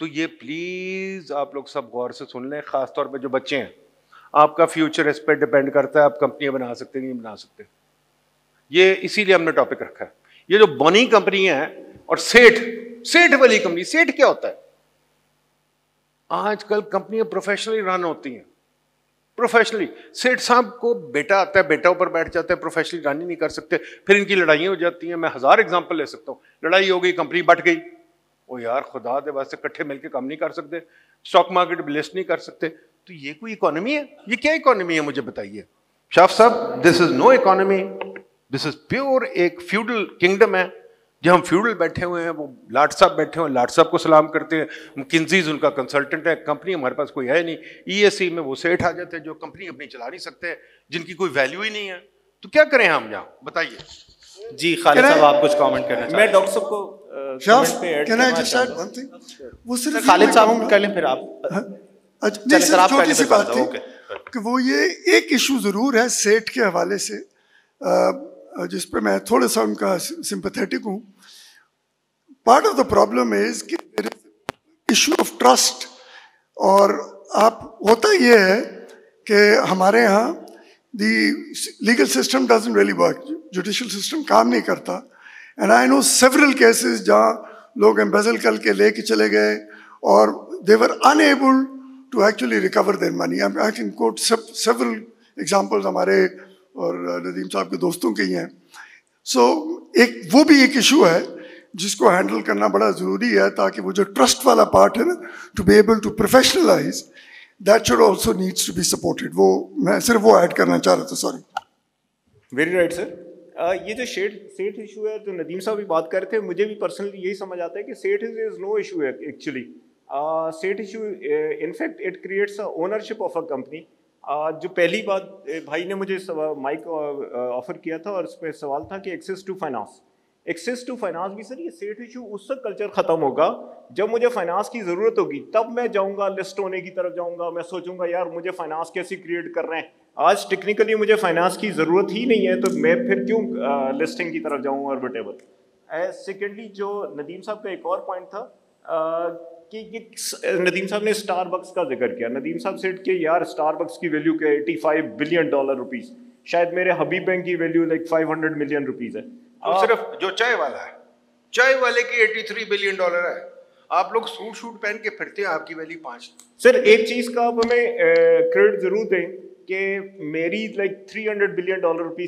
تو یہ پلیز آپ لوگ سب غور سے سن لیں, خاص طور پہ جو بچے ہیں, آپ کا فیوچر اس پہ ڈپینڈ کرتا ہے آپ کمپنیاں بنا سکتے نہیں بنا سکتے. یہ اسی لیے ہم نے ٹاپک رکھا ہے. یہ جو بونی کمپنی ہے اور سیٹھ والی کمپنی, سیٹھ کیا ہوتا ہے؟ آج کل کمپنیاں پروفیشنلی رن ہوتی ہیں, پروفیشنلی. سیٹھ صاحب کو بیٹا آتا ہے, بیٹا اوپر بیٹھ جاتا ہے, پروفیشنلی رن ہی نہیں کر سکتے, پھر ان کی لڑائیاں ہو جاتی ہیں. میں 1000 ایگزامپل لے سکتا ہوں. لڑائی ہو گئی, کمپنی بٹ گئی, وہ یار خدا دے واسطے کٹھے مل کے کام نہیں کر سکتے, اسٹاک مارکیٹ میں لسٹ نہیں کر سکتے. تو یہ کوئی اکانومی ہے؟ یہ کیا اکانومی ہے مجھے بتائیے شاف صاحب. دس از نو اکانومی, دس از پیور ایک فیوڈل کنگڈم ہے. جو ہم فیوڈل بیٹھے ہوئے ہیں, وہ لاٹ صاحب بیٹھے ہوئے ہیں, لاٹ صاحب کو سلام کرتے ہیں. مکنزیز ان کا کنسلٹنٹ ہے, کمپنی ہمارے پاس کوئی ہے نہیں. ای ایس سی میں وہ سیٹھ آ جاتے ہیں جو کمپنی اپنی چلا نہیں سکتے, جن کی کوئی ویلیو ہی نہیں ہے. تو کیا کریں ہم یہاں, بتائیے. جی خالد صاحب آپ کچھ کامنٹ کرنا چاہتے ہیں؟ میں ڈاکٹر صاحب کو خالد صاحب کر لیں پھر آپ. چھوٹی سی بات تھی کہ وہ یہ ایک ایشو ضرور ہے سیٹ کے حوالے سے جس پہ میں تھوڑا سا ان کا سمپیتھیٹک ہوں. Part of the problem is کہ ایشو آف ٹرسٹ. اور آپ ہوتا یہ ہے کہ ہمارے یہاں the legal system doesn't really work, judicial system کام نہیں کرتا. And I know several cases جہاں لوگ ایمبیزل کر کے لے کے چلے گئے اور they were unable to actually recover their money. I can quote several examples ہمارے اور ندیم صاحب کے دوستوں کے ہی ہیں. سو وہ بھی ایک ایشو ہے جس کو ہینڈل کرنا بڑا ضروری ہے تاکہ وہ جو ٹرسٹ والا پارٹ ہے نا, to be able to professionalise, that should also needs to be supported. وہ میں صرف وہ ایڈ کرنا چاہ رہا تھا. سوری. Very right sir. یہ جو سیٹ ایشو ہے جو ندیم صاحب بھی بات کر رہے تھے, مجھے بھی پرسنلی یہی سمجھ آتا ہے کہ سیٹ از نو ایشو ہے actually. Set issue in fact it creates ownership of a company. جو پہلی بات بھائی نے مجھے مائک آفر کیا تھا اور اس پہ سوال تھا کہ access to finance. Access to finance بھی سر یہ سیٹ ایشو اس وقت کلچر ختم ہوگا جب مجھے فائنانس کی ضرورت ہوگی, تب میں جاؤں گا لسٹ ہونے کی طرف جاؤں گا. میں سوچوں گا یار مجھے فائنانس کیسے کریٹ کر رہے ہیں, آج ٹیکنیکلی مجھے فائنانس کی ضرورت ہی نہیں ہے, تو میں پھر کیوں لسٹنگ کی طرف جاؤں اور وٹ ایور. سیکنڈلی جو ندیم صاحب کا ایک اور پوائنٹ تھا کہ ندیم صاحب نے اسٹار بکس کا ذکر کیا. ندیم صاحب سیٹ کہ یار اسٹار بکس کی ویلیو کیا ہے, $85 بلین. شاید میرے حبیب بینک کی ویلیو لائک $500 ملین ہے. صرف جو چائے والا ہے, چائے والے کی $83 بلین ہے. آپ لوگ سوٹ پہن کے پھرتے ہیں, آپ کی ویلیو 5. سر ایک چیز کا آپ ہمیں کریڈٹ ضرور دیں کہ میری لائک $300 بلین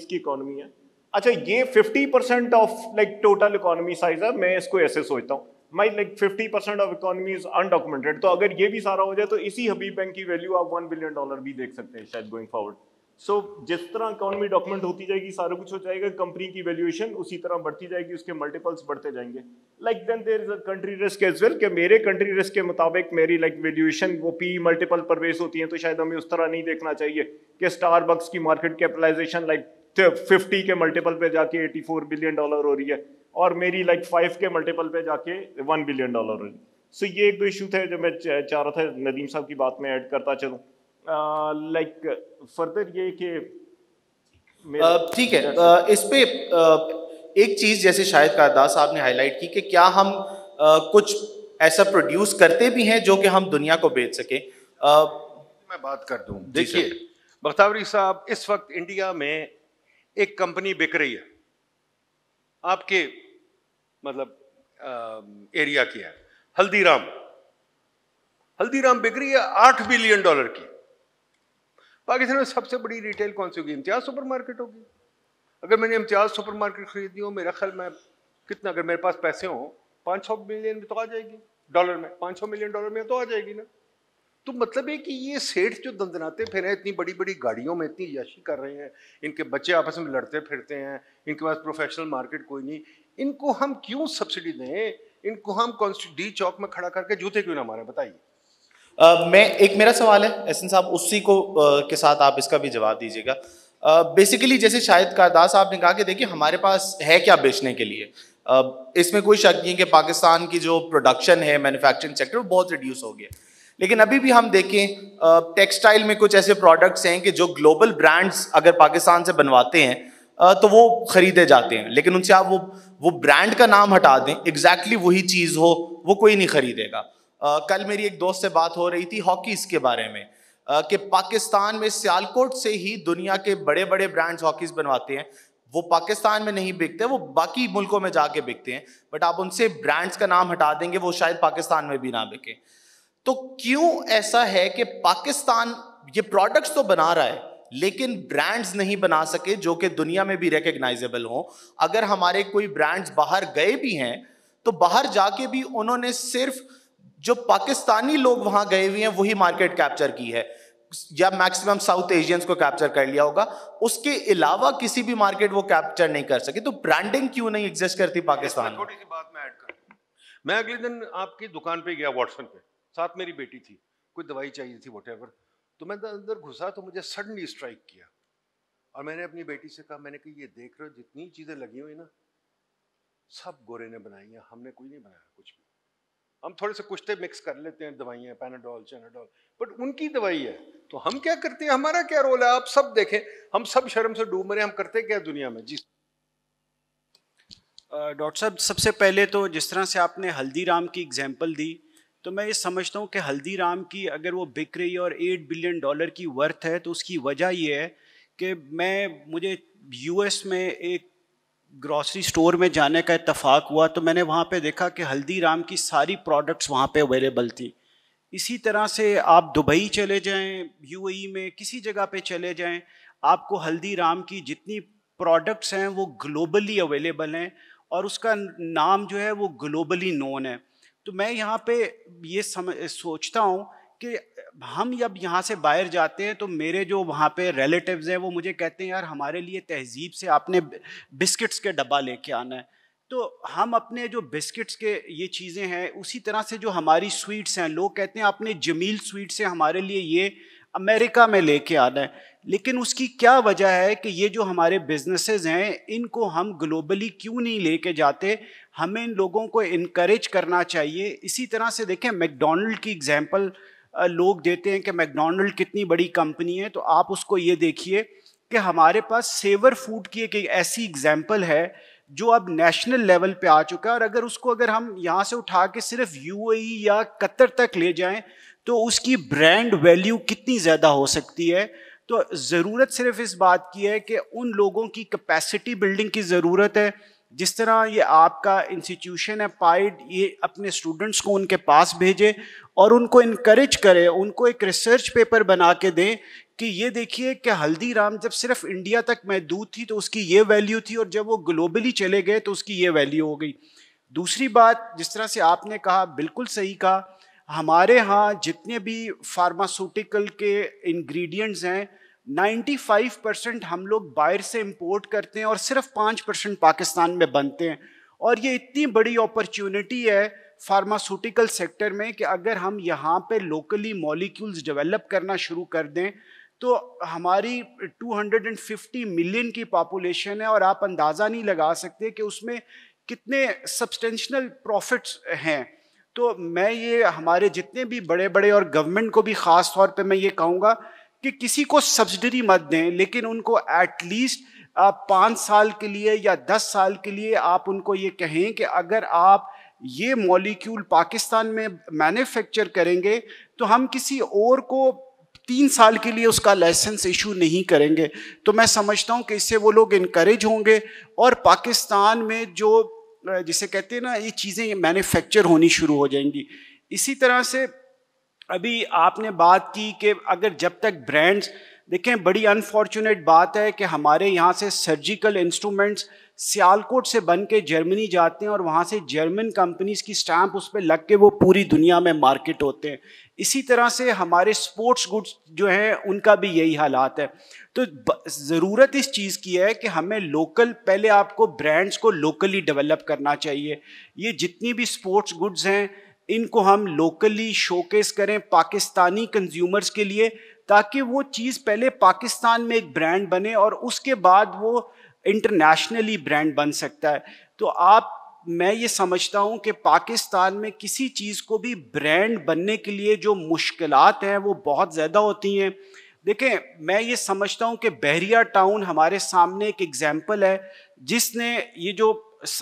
کی اکانومی ہے. اچھا یہ 50% of like total economy size ہے. میں اس کو ایسے سوچتا ہوں my like 50% of economy is undocumented. تو اگر یہ بھی سارا ہو جائے تو اسی حبیب بینک کی ویلیو آپ $1 بلین بھی دیکھ سکتے ہیں شاید گوئنگ فارورڈ. سو جس طرح اکانومی ڈاکومنٹ ہوتی جائے گی, سارا کچھ ہو جائے گا, کمپنی کی ویلیویشن اسی طرح بڑھتی جائے گی, اس کے ملٹیپلس بڑھتے جائیں گے. Like then there is a country risk as well کہ میرے کنٹری رسک کے مطابق میری لائک ویلیویشن وہ پی ملٹیپل پر بیس ہوتی ہیں. تو شاید ہمیں اس طرح نہیں دیکھنا چاہیے کہ اسٹار بکس کی مارکیٹ کیپٹلائزیشن لائک 50 کے ملٹیپل پہ جا کے $84 بلین ہو رہی ہے اور میری لائک 5 کے ملٹیپل پہ جا کے $1 بلین ہو رہی ہے. سو یہ ایک دو ایشو تھے جو میں چاہ رہا تھا ندیم صاحب کی بات میں ایڈ کرتا چلوں. لائک فردر یہ کہ ٹھیک ہے, اس پہ ایک چیز جیسے شاہد کارداس صاحب نے ہائی لائٹ کی کہ کیا ہم کچھ ایسا پروڈیوس کرتے بھی ہیں جو کہ ہم دنیا کو بیچ سکیں. میں بات کر دوں. دیکھیے بختیوری صاحب, اس وقت انڈیا میں ایک کمپنی بک رہی ہے, آپ کے مطلب ایریا کی ہے, ہلدی رام بک رہی ہے $8 بلین کی. پاکستان میں سب سے بڑی ریٹیل کون سی ہوگی؟ امتیاز سپر مارکیٹ ہوگی. اگر میں نے امتیاز سپر مارکیٹ خریدی ہو, میرا خیال میں کتنا, اگر میرے پاس پیسے ہوں 500 ملین میں تو آ جائے گی, ڈالر میں $500 ملین میں تو آ جائے گی نا. تو مطلب ہے کہ یہ سیٹھ جو دندناتے پھر ہیں, اتنی بڑی بڑی گاڑیوں میں اتنی عیاشی کر رہے ہیں, ان کے بچے آپس میں لڑتے پھرتے ہیں, ان کے پاس پروفیشنل مارکیٹ کوئی نہیں, ان کو ہم کیوں سبسڈی دیں؟ ان کو ہم ڈی چوک میں کھڑا کر کے جوتے کیوں نہ مارے؟ بتائیے. میرا سوال ہے احسن صاحب, اسی کو کے ساتھ آپ اس کا بھی جواب دیجیے گا. بیسیکلی جیسے شاہد کارداس صاحب نے کہا کہ دیکھیے ہمارے پاس ہے کیا بیچنے کے لیے, اس میں کوئی شک نہیں کہ پاکستان کی جو پروڈکشن ہے مینوفیکچرنگ سیکٹر وہ بہت ریڈیوس ہو گیا. لیکن ابھی بھی ہم دیکھیں ٹیکسٹائل میں کچھ ایسے پروڈکٹس ہیں کہ جو گلوبل برانڈس اگر پاکستان سے بنواتے ہیں تو وہ خریدے جاتے ہیں, لیکن ان سے آپ وہ برانڈ کا نام ہٹا دیں, ایگزیکٹلی وہی چیز ہو وہ کوئی نہیں خریدے گا. کل میری ایک دوست سے بات ہو رہی تھی ہاکیز کے بارے میں کہ پاکستان میں سیالکوٹ سے ہی دنیا کے بڑے بڑے برانڈز ہاکیز بنواتے ہیں, وہ پاکستان میں نہیں بکتے, وہ باقی ملکوں میں جا کے بکتے ہیں, بٹ آپ ان سے برانڈز کا نام ہٹا دیں گے وہ شاید پاکستان میں بھی نہ بکیں. تو کیوں ایسا ہے کہ پاکستان یہ پروڈکٹس تو بنا رہا ہے لیکن برانڈز نہیں بنا سکے جو کہ دنیا میں بھی ریکگنائزیبل ہوں؟ اگر ہمارے کوئی برانڈز باہر گئے بھی ہیں تو باہر جا کے بھی انہوں نے صرف جو پاکستانی لوگ وہاں گئے ہوئے ہیں وہی مارکیٹ کیپچر کی ہے, یا میکسیمم ساؤتھ ایشینز کو کیپچر کر لیا ہوگا, اس کے علاوہ کسی بھی مارکیٹ وہ کیپچر نہیں کر سکے. تو برانڈنگ کیوں نہیں ایگزسٹ کرتی پاکستان میں؟ تھوڑی سی بات میں ایڈ کروں. میں اگلے دن آپ کی دکان پہ گیا واٹسن پہ, ساتھ میری بیٹی تھی, کوئی دوائی چاہیے تھی واٹ ایور, تو میں اندر گھسا تو مجھے سڈنلی اسٹرائک کیا, اور میں نے اپنی بیٹی سے کہا, میں نے کہا یہ دیکھ رہے ہو جتنی چیزیں لگی ہوئی نا سب گورے نے بنائی ہیں, ہم نے کوئی نہیں بنایا کچھ بھی. ہم تھوڑے سے کچھ مکس کر لیتے ہیں دوائیاں, پیناڈول چیناڈول, بٹ ان کی دوائی ہے تو ہم کیا کرتے ہیں, ہمارا کیا رول ہے؟ آپ سب دیکھیں, ہم سب شرم سے ڈوب مرے, ہم کرتے کیا دنیا میں. جی ڈاکٹر صاحب, سب سے پہلے تو جس طرح سے آپ نے ہلدی رام کی اگزامپل دی تو میں یہ سمجھتا ہوں کہ ہلدی رام کی اگر وہ بک رہی ہے اور $8 بلین کی ورتھ ہے تو اس کی وجہ یہ ہے کہ مجھے یو ایس میں ایک گروسری سٹور میں جانے کا اتفاق ہوا تو میں نے وہاں پہ دیکھا کہ ہلدی رام کی ساری پروڈکٹس وہاں پہ اویلیبل تھیں. اسی طرح سے آپ دبئی چلے جائیں, یو اے ای میں کسی جگہ پہ چلے جائیں, آپ کو ہلدی رام کی جتنی پروڈکٹس ہیں وہ گلوبلی اویلیبل ہیں اور اس کا نام جو ہے وہ گلوبلی نون ہے. تو میں یہاں پہ یہ سوچتا ہوں کہ ہم جب یہاں سے باہر جاتے ہیں تو میرے جو وہاں پہ ریلیٹیوز ہیں وہ مجھے کہتے ہیں یار ہمارے لیے تہذیب سے آپ نے بسکٹس کے ڈبہ لے کے آنا ہے. تو ہم اپنے جو بسکٹس کے یہ چیزیں ہیں, اسی طرح سے جو ہماری سویٹس ہیں, لوگ کہتے ہیں آپ نے جمیل سویٹ سے ہمارے لیے یہ امریکہ میں لے کے آنا ہے, لیکن اس کی کیا وجہ ہے کہ یہ جو ہمارے بزنسز ہیں ان کو ہم گلوبلی کیوں نہیں لے کے جاتے؟ ہمیں ان لوگوں کو انکریج کرنا چاہیے. اسی طرح سے دیکھیں میک ڈونلڈ کی اگزامپل لوگ دیتے ہیں کہ میک ڈونلڈ کتنی بڑی کمپنی ہے, تو آپ اس کو یہ دیکھیے کہ ہمارے پاس سیور فوڈ کی ایک ایسی اگزامپل ہے جو اب نیشنل لیول پہ آ چکا ہے, اور اگر ہم یہاں سے اٹھا کے صرف یو اے ای یا قطر تک لے جائیں تو اس کی برانڈ ویلیو کتنی زیادہ ہو سکتی ہے. تو ضرورت صرف اس بات کی ہے کہ ان لوگوں کی کیپیسٹی بلڈنگ کی ضرورت ہے. جس طرح یہ آپ کا انسٹیٹیوشن ہے پائڈ, یہ اپنے اسٹوڈنٹس کو ان کے پاس بھیجے اور ان کو انکریج کرے, ان کو ایک ریسرچ پیپر بنا کے دیں کہ یہ دیکھیے کہ ہلدی رام جب صرف انڈیا تک محدود تھی تو اس کی یہ ویلیو تھی, اور جب وہ گلوبلی چلے گئے تو اس کی یہ ویلیو ہو گئی. دوسری بات, جس طرح سے آپ نے کہا بالکل صحیح کہا, ہمارے ہاں جتنے بھی فارماسوٹیکل کے انگریڈینٹس ہیں 95% ہم لوگ باہر سے امپورٹ کرتے ہیں اور صرف 5% پاکستان میں بنتے ہیں. اور یہ اتنی بڑی اپرچونٹی ہے فارماسوٹیکل سیکٹر میں کہ اگر ہم یہاں پہ لوکلی مالیکیولز ڈیولپ کرنا شروع کر دیں تو ہماری 250 ملین کی پاپولیشن ہے, اور آپ اندازہ نہیں لگا سکتے کہ اس میں کتنے سبسٹینشنل پروفٹس ہیں. تو میں یہ ہمارے جتنے بھی بڑے بڑے اور گورنمنٹ کو بھی خاص طور پہ میں یہ کہوں گا کہ کسی کو سبسڈری مت دیں, لیکن ان کو ایٹ لیسٹ 5 سال کے لیے یا 10 سال کے لیے آپ ان کو یہ کہیں کہ اگر آپ یہ مولیکیول پاکستان میں مینوفیکچر کریں گے تو ہم کسی اور کو 3 سال کے لیے اس کا لائسنس ایشو نہیں کریں گے. تو میں سمجھتا ہوں کہ اس سے وہ لوگ انکریج ہوں گے اور پاکستان میں جو جسے کہتے ہیں نا یہ چیزیں مینوفیکچر ہونی شروع ہو جائیں گی. اسی طرح سے ابھی آپ نے بات کی کہ اگر جب تک برانڈز, دیکھیں بڑی انفارچونیٹ بات ہے کہ ہمارے یہاں سے سرجیکل انسٹرومنٹس سیالکوٹ سے بن کے جرمنی جاتے ہیں اور وہاں سے جرمن کمپنیز کی سٹیمپ اس پہ لگ کے وہ پوری دنیا میں مارکیٹ ہوتے ہیں. اسی طرح سے ہمارے سپورٹس گڈس جو ہیں ان کا بھی یہی حالات ہے. تو ضرورت اس چیز کی ہے کہ ہمیں لوکل, پہلے آپ کو برانڈز کو لوکلی ڈیولپ کرنا چاہیے. یہ جتنی بھی سپورٹس گڈز ہیں ان کو ہم لوکلی شوکیس کریں پاکستانی کنزیومرز کے لیے, تاکہ وہ چیز پہلے پاکستان میں ایک برانڈ بنے اور اس کے بعد وہ انٹرنیشنلی برانڈ بن سکتا ہے. تو میں یہ سمجھتا ہوں کہ پاکستان میں کسی چیز کو بھی برانڈ بننے کے لیے جو مشکلات ہیں وہ بہت زیادہ ہوتی ہیں. دیکھیں میں یہ سمجھتا ہوں کہ بحریہ ٹاؤن ہمارے سامنے ایک ایگزامپل ہے جس نے یہ جو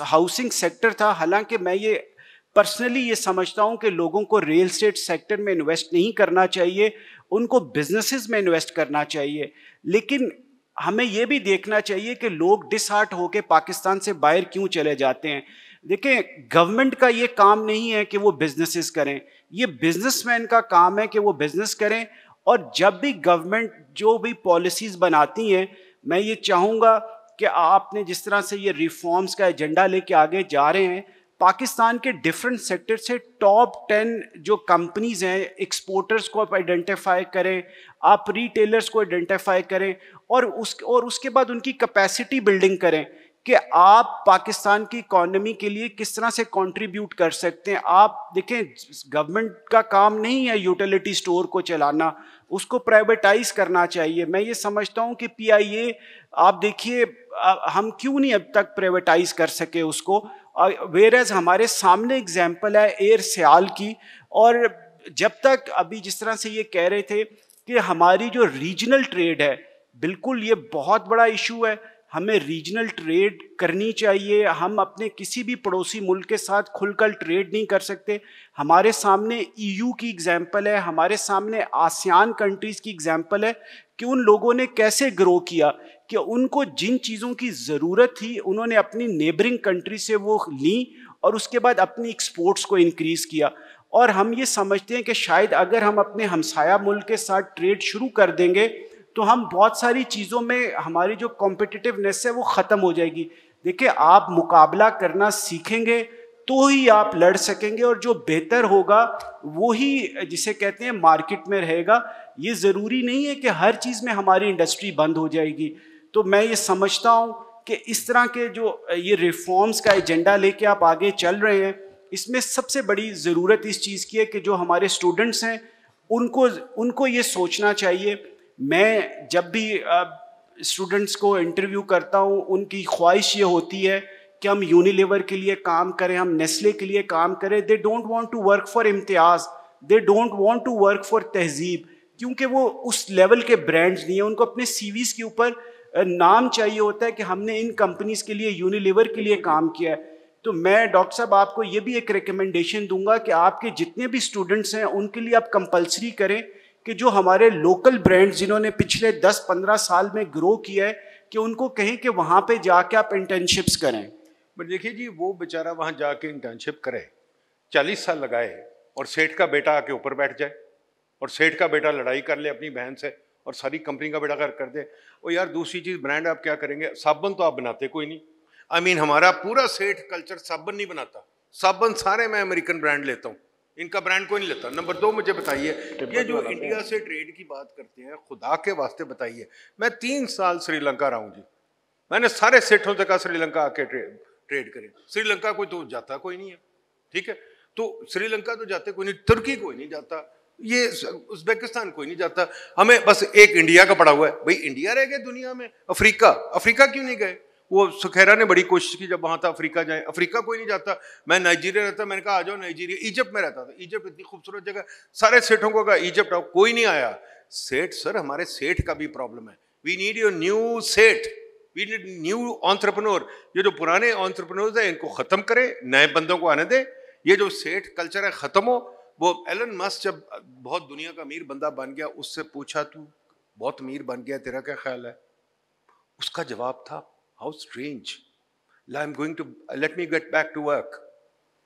ہاؤسنگ سیکٹر تھا, حالانکہ میں یہ پرسنلی یہ سمجھتا ہوں کہ لوگوں کو ریل اسٹیٹ سیکٹر میں انویسٹ نہیں کرنا چاہیے, ان کو بزنسز میں انویسٹ کرنا چاہیے. لیکن ہمیں یہ بھی دیکھنا چاہیے کہ لوگ ڈس ہارٹ ہو کے پاکستان سے باہر کیوں چلے جاتے ہیں. دیکھیں, گورنمنٹ کا یہ کام نہیں ہے کہ وہ بزنسز کریں, یہ بزنس مین کا کام ہے کہ وہ بزنس کریں. اور جب بھی گورنمنٹ جو بھی پالیسیز بناتی ہیں, میں یہ چاہوں گا کہ آپ نے جس طرح سے یہ ریفارمز کا ایجنڈا لے کے آگے جا رہے ہیں, پاکستان کے ڈفرینٹ سیکٹر سے ٹاپ 10 جو کمپنیز ہیں, ایکسپورٹرز کو آپ آئیڈینٹیفائی کریں, آپ ریٹیلرز کو آئیڈینٹیفائی کریں, اور اس کے بعد ان کی کیپیسٹی بلڈنگ کریں کہ آپ پاکستان کی اکانومی کے لیے کس طرح سے کنٹریبیوٹ کر سکتے ہیں. آپ دیکھیں, گورنمنٹ کا کام نہیں ہے یوٹیلیٹی اسٹور کو چلانا, اس کو پرائیویٹائز کرنا چاہیے. میں یہ سمجھتا ہوں کہ پی آئی اے, آپ دیکھیے ہم کیوں نہیں اب تک پرائیویٹائز کر سکے اس کو, ویئر ہمارے سامنے اگزامپل ہے ایئر سیال کی. اور جب تک ابھی جس طرح سے یہ کہہ رہے تھے کہ ہماری جو ریجنل ٹریڈ ہے, بالکل یہ بہت بڑا ایشو ہے, ہمیں ریجنل ٹریڈ کرنی چاہیے. ہم اپنے کسی بھی پڑوسی ملک کے ساتھ کھل کر ٹریڈ نہیں کر سکتے. ہمارے سامنے ای یو کی ایگزامپل ہے, ہمارے سامنے آسیان کنٹریز کی ایگزامپل ہے کہ ان لوگوں نے کیسے گرو کیا, کہ ان کو جن چیزوں کی ضرورت تھی انہوں نے اپنی نیبرنگ کنٹری سے وہ لیں اور اس کے بعد اپنی ایکسپورٹس کو انکریز کیا. اور ہم یہ سمجھتے ہیں کہ شاید اگر ہم اپنے ہمسایہ ملک کے ساتھ ٹریڈ شروع کر دیں گے تو ہم بہت ساری چیزوں میں ہماری جو کمپٹیٹیونیس ہے وہ ختم ہو جائے گی. دیکھیں, آپ مقابلہ کرنا سیکھیں گے تو ہی آپ لڑ سکیں گے, اور جو بہتر ہوگا وہی جسے کہتے ہیں مارکیٹ میں رہے گا. یہ ضروری نہیں ہے کہ ہر چیز میں ہماری انڈسٹری بند ہو جائے گی. تو میں یہ سمجھتا ہوں کہ اس طرح کے جو یہ ریفارمز کا ایجنڈا لے کے آپ آگے چل رہے ہیں, اس میں سب سے بڑی ضرورت اس چیز کی ہے کہ جو ہمارے اسٹوڈنٹس ہیں ان کو یہ سوچنا چاہیے. میں جب بھی اسٹوڈنٹس کو انٹرویو کرتا ہوں, ان کی خواہش یہ ہوتی ہے کہ ہم یونیلیور کے لیے کام کریں, ہم نیسلے کے لیے کام کریں. They don't want to work for Imtiaz, they don't want to work for Tehzeeb, کیونکہ وہ اس لیول کے برانڈز نہیں ہیں. ان کو اپنے سی ویز کے اوپر نام چاہیے ہوتا ہے کہ ہم نے ان کمپنیز کے لیے, یونیلیور کے لیے کام کیا ہے. تو میں ڈاکٹر صاحب آپ کو یہ بھی ایک ریکمنڈیشن دوں گا کہ آپ کے جتنے بھی اسٹوڈنٹس ہیں ان کے لیے آپ کمپلسری کریں کہ جو ہمارے لوکل برانڈ جنہوں نے پچھلے 10-15 سال میں گرو کیا ہے, کہ ان کو کہیں کہ وہاں پہ جا کے آپ انٹرنشپس کریں. بٹ دیکھیے جی, وہ بیچارہ وہاں جا کے انٹرنشپ کرے, 40 سال لگائے, اور سیٹھ کا بیٹا آ کے اوپر بیٹھ جائے, اور سیٹھ کا بیٹا لڑائی کر لے اپنی بہن سے, اور ساری کمپنی کا بیٹا کر دے. اور یار دوسری چیز, برانڈ آپ کیا کریں گے؟ صابن تو آپ بناتے کوئی نہیں. ہمارا پورا سیٹھ کلچر صابن نہیں بناتا. صابن سارے میں امریکن برانڈ لیتا ہوں, ان کا برانڈ کوئی نہیں لیتا. نمبر 2, مجھے بتائیے, یہ جو انڈیا سے ٹریڈ کی بات کرتے ہیں, خدا کے واسطے بتائیے, میں 3 سال سری لنکا رہا ہوں جی, میں نے سارے سیٹھوں سے کہا سری لنکا آ کے ٹریڈ کریں. سری لنکا کوئی تو جاتا کوئی نہیں ہے, ٹھیک ہے, تو سری لنکا تو جاتے کوئی نہیں, ترکی کوئی نہیں جاتا, یہ ازبیکستان کوئی نہیں جاتا. ہمیں بس ایک انڈیا کا پڑا ہوا ہے. بھائی انڈیا رہ گئے دنیا میں, افریقہ کیوں نہیں گئے؟ وہ سکھیرا نے بڑی کوشش کی جب وہاں تھا افریقہ جائیں, افریقہ کوئی نہیں جاتا. میں نائجیریا رہتا, میں نے کہا آ جاؤ نائجیریا. ایجپٹ میں رہتا تھا, ایجپٹ اتنی خوبصورت جگہ, سارے سیٹھوں کو کہا ایجپٹ آؤ, کوئی نہیں آیا. سیٹھ سر, ہمارے سیٹھ کا بھی پرابلم ہے. We need your new seth, we need new entrepreneur. یہ جو پرانے آنٹرپرنورز ہیں ان کو ختم کرے, نئے بندوں کو آنے دے. یہ جو سیٹھ کلچر ہے ختم ہو. وہ ایلن مسک جب بہت دنیا کا امیر بندہ بن گیا, اس سے پوچھا تو بہت امیر بن گیا, تیرا کیا خیال ہے؟ اس کا جواب تھا, how strange, I'm going to let me get back to work.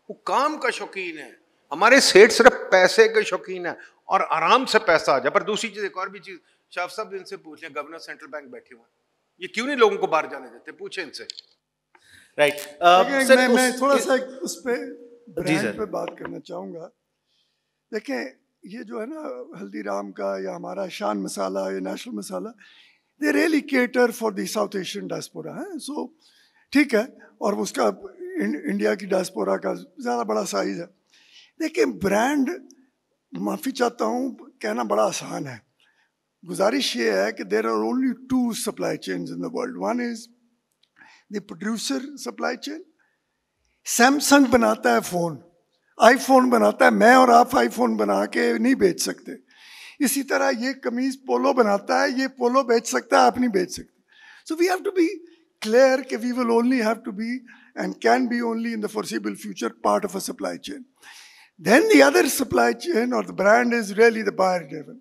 وہ کام کا شوقین ہے. ہمارے سیٹھ صرف پیسے کے شوقین ہیں, اور آرام سے پیسہ آ جائے. پر دوسری چیز, ایک اور بھی چیز, شاف صاحب ان سے پوچھ لیں, گورنر سینٹرل بینک بیٹھے ہوئے ہیں, یہ کیوں نہیں لوگوں کو باہر جانے دیتے؟ پوچھیں ان سے. رائٹ, میں تھوڑا سا اس پہ برانڈ پہ بات کرنا چاہوں گا. دیکھیں, یہ جو ہے نا ہلدی رام کا یا ہمارا شان مسالہ یا national masala, they really cater for the South Asian diaspora, ہیں. سو ٹھیک ہے, اور اس کا انڈیا کی ڈائسپورا کا زیادہ بڑا سائز ہے. دیکھیں, برانڈ, معافی چاہتا ہوں کہنا بڑا آسان ہے. گزارش یہ ہے کہ there are only 2 supply chains in the world. One is the producer supply chain. Samsung بناتا ہے فون, آئی فون بناتا ہے, میں اور آپ آئی فون بنا کے نہیں بیچ سکتے. اسی طرح یہ قمیض پولو بناتا ہے, یہ پولو بیچ سکتا ہے, آپ نہیں بیچ سکتے. So we have to be clear that we will only have to be and can be only in the foreseeable future part of a supply chain. Then the other supply chain or the brand is really the buyer driven.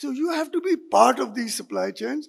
So you have to be part of these supply chains.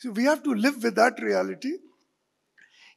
So we have to live with that reality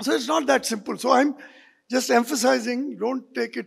So it's not that simple. So I'm just emphasizing, don't take it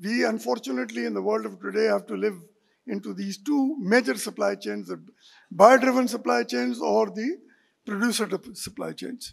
We unfortunately in the world of today have to live into these two major supply chains, the buyer-driven supply chains or the producer supply chains.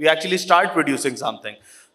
we actually start producing something.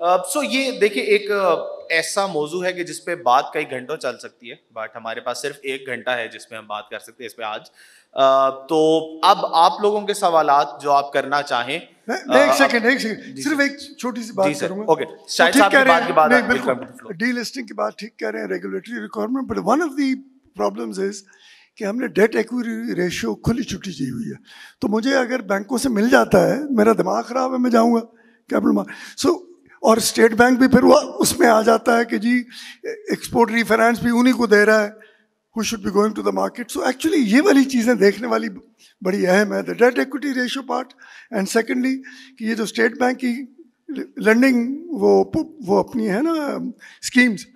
سو یہ دیکھیں ایک ایسا موضوع ہے کہ جس پہ بات کئی گھنٹوں چل سکتی ہے, بٹ ہمارے پاس صرف 1 گھنٹہ ہے جس پہ ہم بات کر سکتے ہیں اس پہ آج. تو اب آپ لوگوں کے سوالات جو آپ کرنا چاہیں. میں ایک سیکنڈ صرف ایک چھوٹی سی بات کروں گا. اوکے, شاہد صاحب کی بات کے بعد ڈی لسٹنگ کی بات ٹھیک کہہ رہے ہیں, regulatory requirement, but one of the problems is کہ ہم نے ڈیٹ ایکویٹی ریشیو کھلی چھٹی کی ہوئی ہے. تو مجھے اگر بینکوں سے مل جاتا ہے, میرا دماغ خراب ہے, میں جاؤں گا کیپٹل مارکیٹ. سو اور اسٹیٹ بینک بھی پھر وہ اس میں آ جاتا ہے کہ جی ایکسپورٹ ری فائنانس بھی انہیں کو دے رہا ہے, who should be going to the market. So actually یہ والی چیزیں دیکھنے والی بڑی اہم ہے, the debt equity ratio part, and secondly کہ یہ جو اسٹیٹ بینک کی لینڈنگ وہ اپنی ہے نا اسکیمز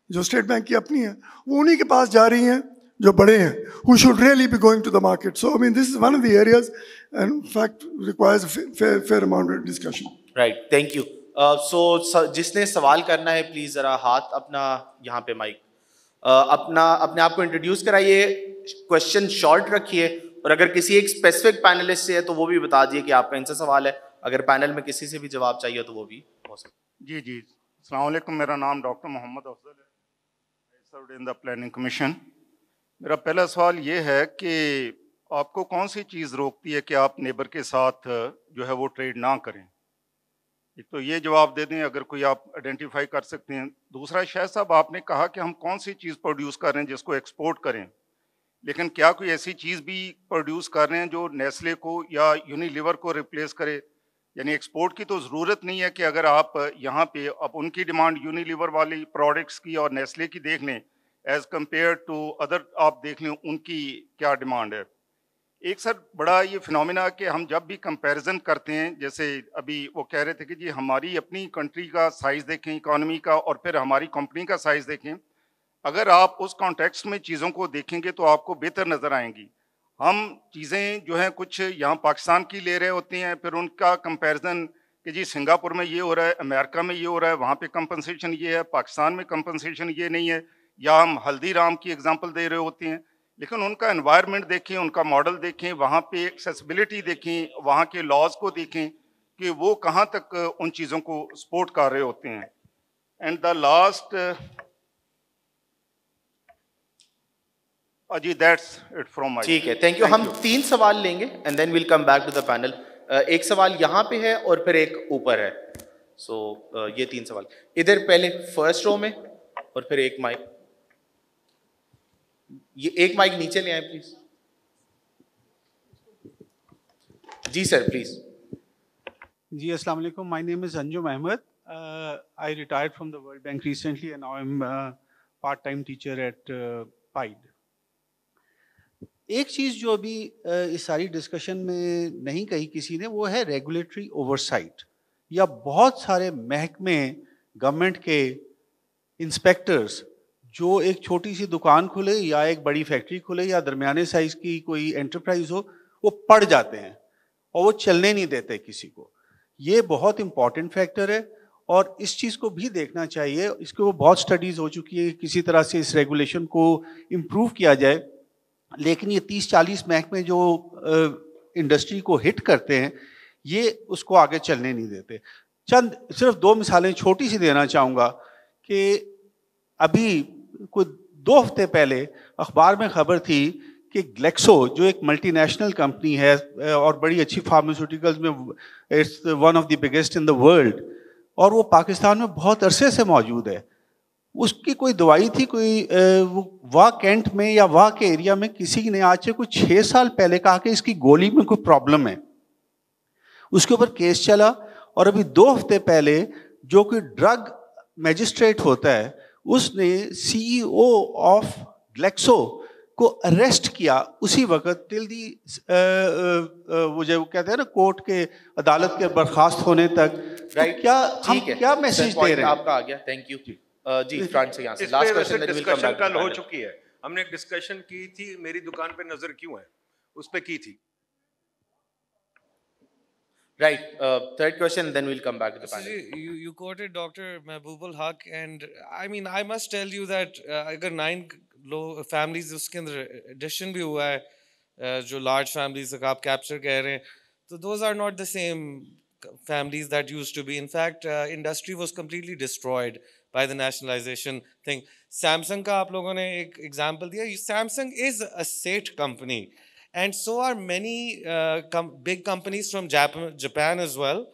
جو اسٹیٹ بینک کی اپنی ہیں, وہ انہیں کے پاس جا رہی ہیں جو بڑے ہیں, who should really be going to the market. So I mean this is one of the areas and in fact requires a fair amount of discussion. Right, thank you. So جس نے سوال کرنا ہے پلیز ذرا ہاتھ اپنا یہاں پہ مائک اپنے آپ کو انٹروڈیوس کرائیے, کوشچن شارٹ رکھیے, اور اگر کسی ایک اسپیسیفک پینلسٹ سے ہے تو وہ بھی بتا دیے کہ آپ کا ان سے سوال ہے, اگر پینل میں کسی سے بھی جواب چاہیے تو وہ بھی ہو سکتا ہے. جی السلام علیکم, میرا نام ڈاکٹر محمد افضل ہے, I served in the planning commission. میرا پہلا سوال یہ ہے کہ آپ کو کون سی چیز روکتی ہے کہ آپ نیبر کے ساتھ جو ہے وہ ٹریڈ نہ کریں؟ ایک تو یہ جواب دے دیں اگر کوئی آپ آئیڈینٹیفائی کر سکتے ہیں. دوسرا, شاہد صاحب آپ نے کہا کہ ہم کون سی چیز پروڈیوس کر رہے ہیں جس کو ایکسپورٹ کریں, لیکن کیا کوئی ایسی چیز بھی پروڈیوس کر رہے ہیں جو نیسلے کو یا یونیلیور کو ریپلیس کرے؟ یعنی ایکسپورٹ کی تو ضرورت نہیں ہے کہ اگر آپ یہاں پہ اب ان کی ڈیمانڈ یونیلیور والی پروڈکٹس کی اور نیسلے کی دیکھ لیں ایز کمپیئر ٹو ادر, آپ دیکھ لیں ان کی کیا ڈیمانڈ ہے. ایک سر بڑا یہ فنومینا کہ ہم جب بھی کمپیریزن کرتے ہیں, جیسے ابھی وہ کہہ رہے تھے کہ جی ہماری اپنی کنٹری کا سائز دیکھیں اکانومی کا, اور پھر ہماری کمپنی کا سائز دیکھیں, اگر آپ اس کانٹیکسٹ میں چیزوں کو دیکھیں گے تو آپ کو بہتر نظر آئیں گی. ہم چیزیں جو ہیں کچھ یہاں پاکستان کی لے رہے ہوتے ہیں, پھر ان کا کمپیریزن کہ جی سنگاپور میں یہ ہو رہا ہے, امریکہ میں یہ ہو رہا ہے, وہاں پہ کمپنسیشن یہ ہے, پاکستان میں کمپنسیشن یہ نہیں ہے, یا ہم ہلدی رام کی ایگزامپل دے رہے ہوتے ہیں, لیکن ان کا انوائرمنٹ دیکھیں, ان کا ماڈل دیکھیں, وہاں پہ ایکسیسبلٹی دیکھیں, وہاں کے لاز کو دیکھیں کہ وہ کہاں تک ان چیزوں کو سپورٹ کر رہے ہوتے ہیں. اینڈ دا لاسٹ, جی دیٹس اٹ فرام مائی. ٹھیک ہے, تھینک یو. ہم 3 سوال لیں گے and then we'll come back to the panel. ایک سوال یہاں پہ ہے اور پھر ایک اوپر ہے. سو یہ 3 سوال ادھر پہلے فرسٹ رو میں, اور پھر ایک مائک, یہ ایک مائک نیچے لے آئیں پلیز. G sir please. جی السلام علیکم, my name is Anjum Ahmad. I retired from the World Bank recently and now I am part time teacher at PIDE. ایک چیز جو ابھی اس ساری ڈسکشن میں نہیں کہی کسی نے, وہ ہے ریگولیٹری اوورسائٹ. یا بہت سارے محکمے گورنمنٹ کے انسپیکٹرز جو ایک چھوٹی سی دکان کھلے یا ایک بڑی فیکٹری کھلے یا درمیانے سائز کی کوئی انٹرپرائز ہو, وہ پڑ جاتے ہیں اور وہ چلنے نہیں دیتے کسی کو. یہ بہت امپورٹنٹ فیکٹر ہے اور اس چیز کو بھی دیکھنا چاہیے. اس کے وہ بہت سٹڈیز ہو چکی ہے, کسی طرح سے اس ریگولیشن کو امپروو کیا جائے. لیکن یہ 30-40 محکمے جو انڈسٹری کو ہٹ کرتے ہیں, یہ اس کو آگے چلنے نہیں دیتے. چند صرف 2 مثالیں چھوٹی سی دینا چاہوں گا کہ ابھی کوئی 2 ہفتے پہلے اخبار میں خبر تھی کہ گلیکسو جو ایک ملٹی نیشنل کمپنی ہے اور بڑی اچھی فارماسیوٹیکلز میں it's one of the biggest in the world, اور وہ پاکستان میں بہت عرصے سے موجود ہے. اس کی کوئی دوائی تھی, کوئی واہ کینٹ میں یا واہ کے ایریا میں کسی نے آج سے کوئی 6 سال پہلے کہا کہ اس کی گولی میں کوئی پرابلم ہے. اس کے اوپر کیس چلا, اور ابھی 2 ہفتے پہلے جو کوئی ڈرگ میجسٹریٹ ہوتا ہے اس نے سی ای او آف گلیکسو کو اریسٹ کیا اسی وقت ٹل دی وہ جو کہتے ہیں نا کورٹ کے عدالت کے برخاست ہونے تک. کیا میسج دے رہے ہیں آپ کا آ گیا. Thank you. جی فرانٹ سے یہاں سے لاسٹ کوسچن ڈسکشن کل ہو چکی ہے, ہم نے ڈسکشن کی تھی میری دکان پہ نظر کیوں ہے, اس پہ کی تھی. Right. Third question, then we'll come back to the panel. You quoted Dr. Mahbubul Haq, and I mean, I must tell you that agar 9 families uske andar addition bhi hua hai, jo large families ka aap capture keh rahe hain, so those are not the same families that used to be. In fact, industry was completely destroyed by the nationalization thing. Samsung ka aap logon ne ek example diya. Samsung is a state company, and so are many big companies from Japan as well.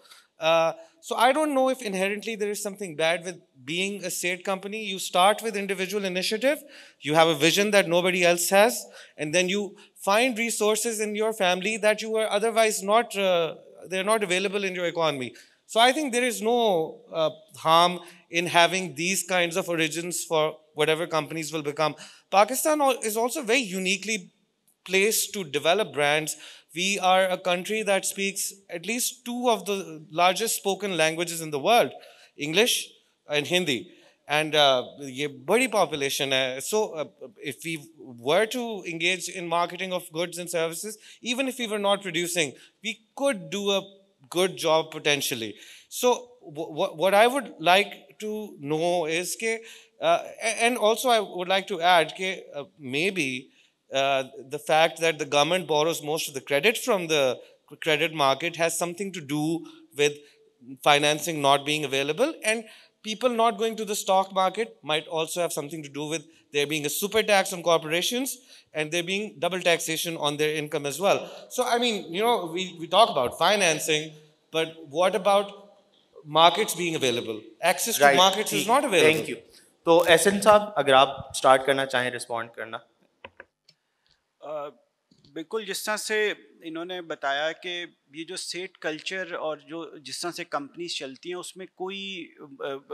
So I don't know if inherently there is something bad with being a state company. You start with individual initiative, you have a vision that nobody else has, and then you find resources in your family that you are otherwise not, they're not available in your economy. So I think there is no harm in having these kinds of origins for whatever companies will become. Pakistan is also very uniquely placed to develop brands. We are a country that speaks at least two of the largest spoken languages in the world, English and Hindi. And ye badi population hai. So if we were to engage in marketing of goods and services, even if we were not producing, we could do a good job potentially. So what I would like to know is ke, and also I would like to add ke maybe the fact that the government borrows most of the credit from the credit market has something to do with financing not being available, and people not going to the stock market might also have something to do with there being a super tax on corporations and there being double taxation on their income as well. So I mean, you know, we talk about financing, but what about markets being available? Access to markets is not available. Thank you. تو احسن صاحب اگر آپ اسٹارٹ کرنا چاہیں رسپونڈ کرنا. بالکل جس طرح سے انہوں نے بتایا کہ یہ جو اسٹیٹ کلچر اور جو جس طرح سے کمپنیز چلتی ہیں اس میں کوئی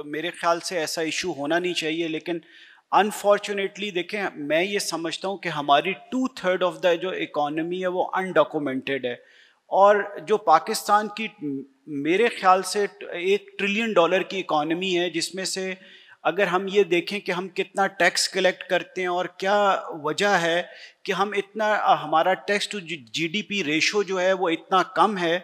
میرے خیال سے ایسا ایشو ہونا نہیں چاہیے, لیکن انفارچونیٹلی دیکھیں میں یہ سمجھتا ہوں کہ ہماری 2/3 آف دا جو اکانومی ہے وہ انڈاکومنٹڈ ہے, اور جو پاکستان کی میرے خیال سے $1 ٹریلین کی اکانومی ہے, جس میں سے اگر ہم یہ دیکھیں کہ ہم کتنا ٹیکس کلیکٹ کرتے ہیں اور کیا وجہ ہے کہ ہم اتنا ہمارا tax to G D P ratio جو ہے وہ اتنا کم ہے,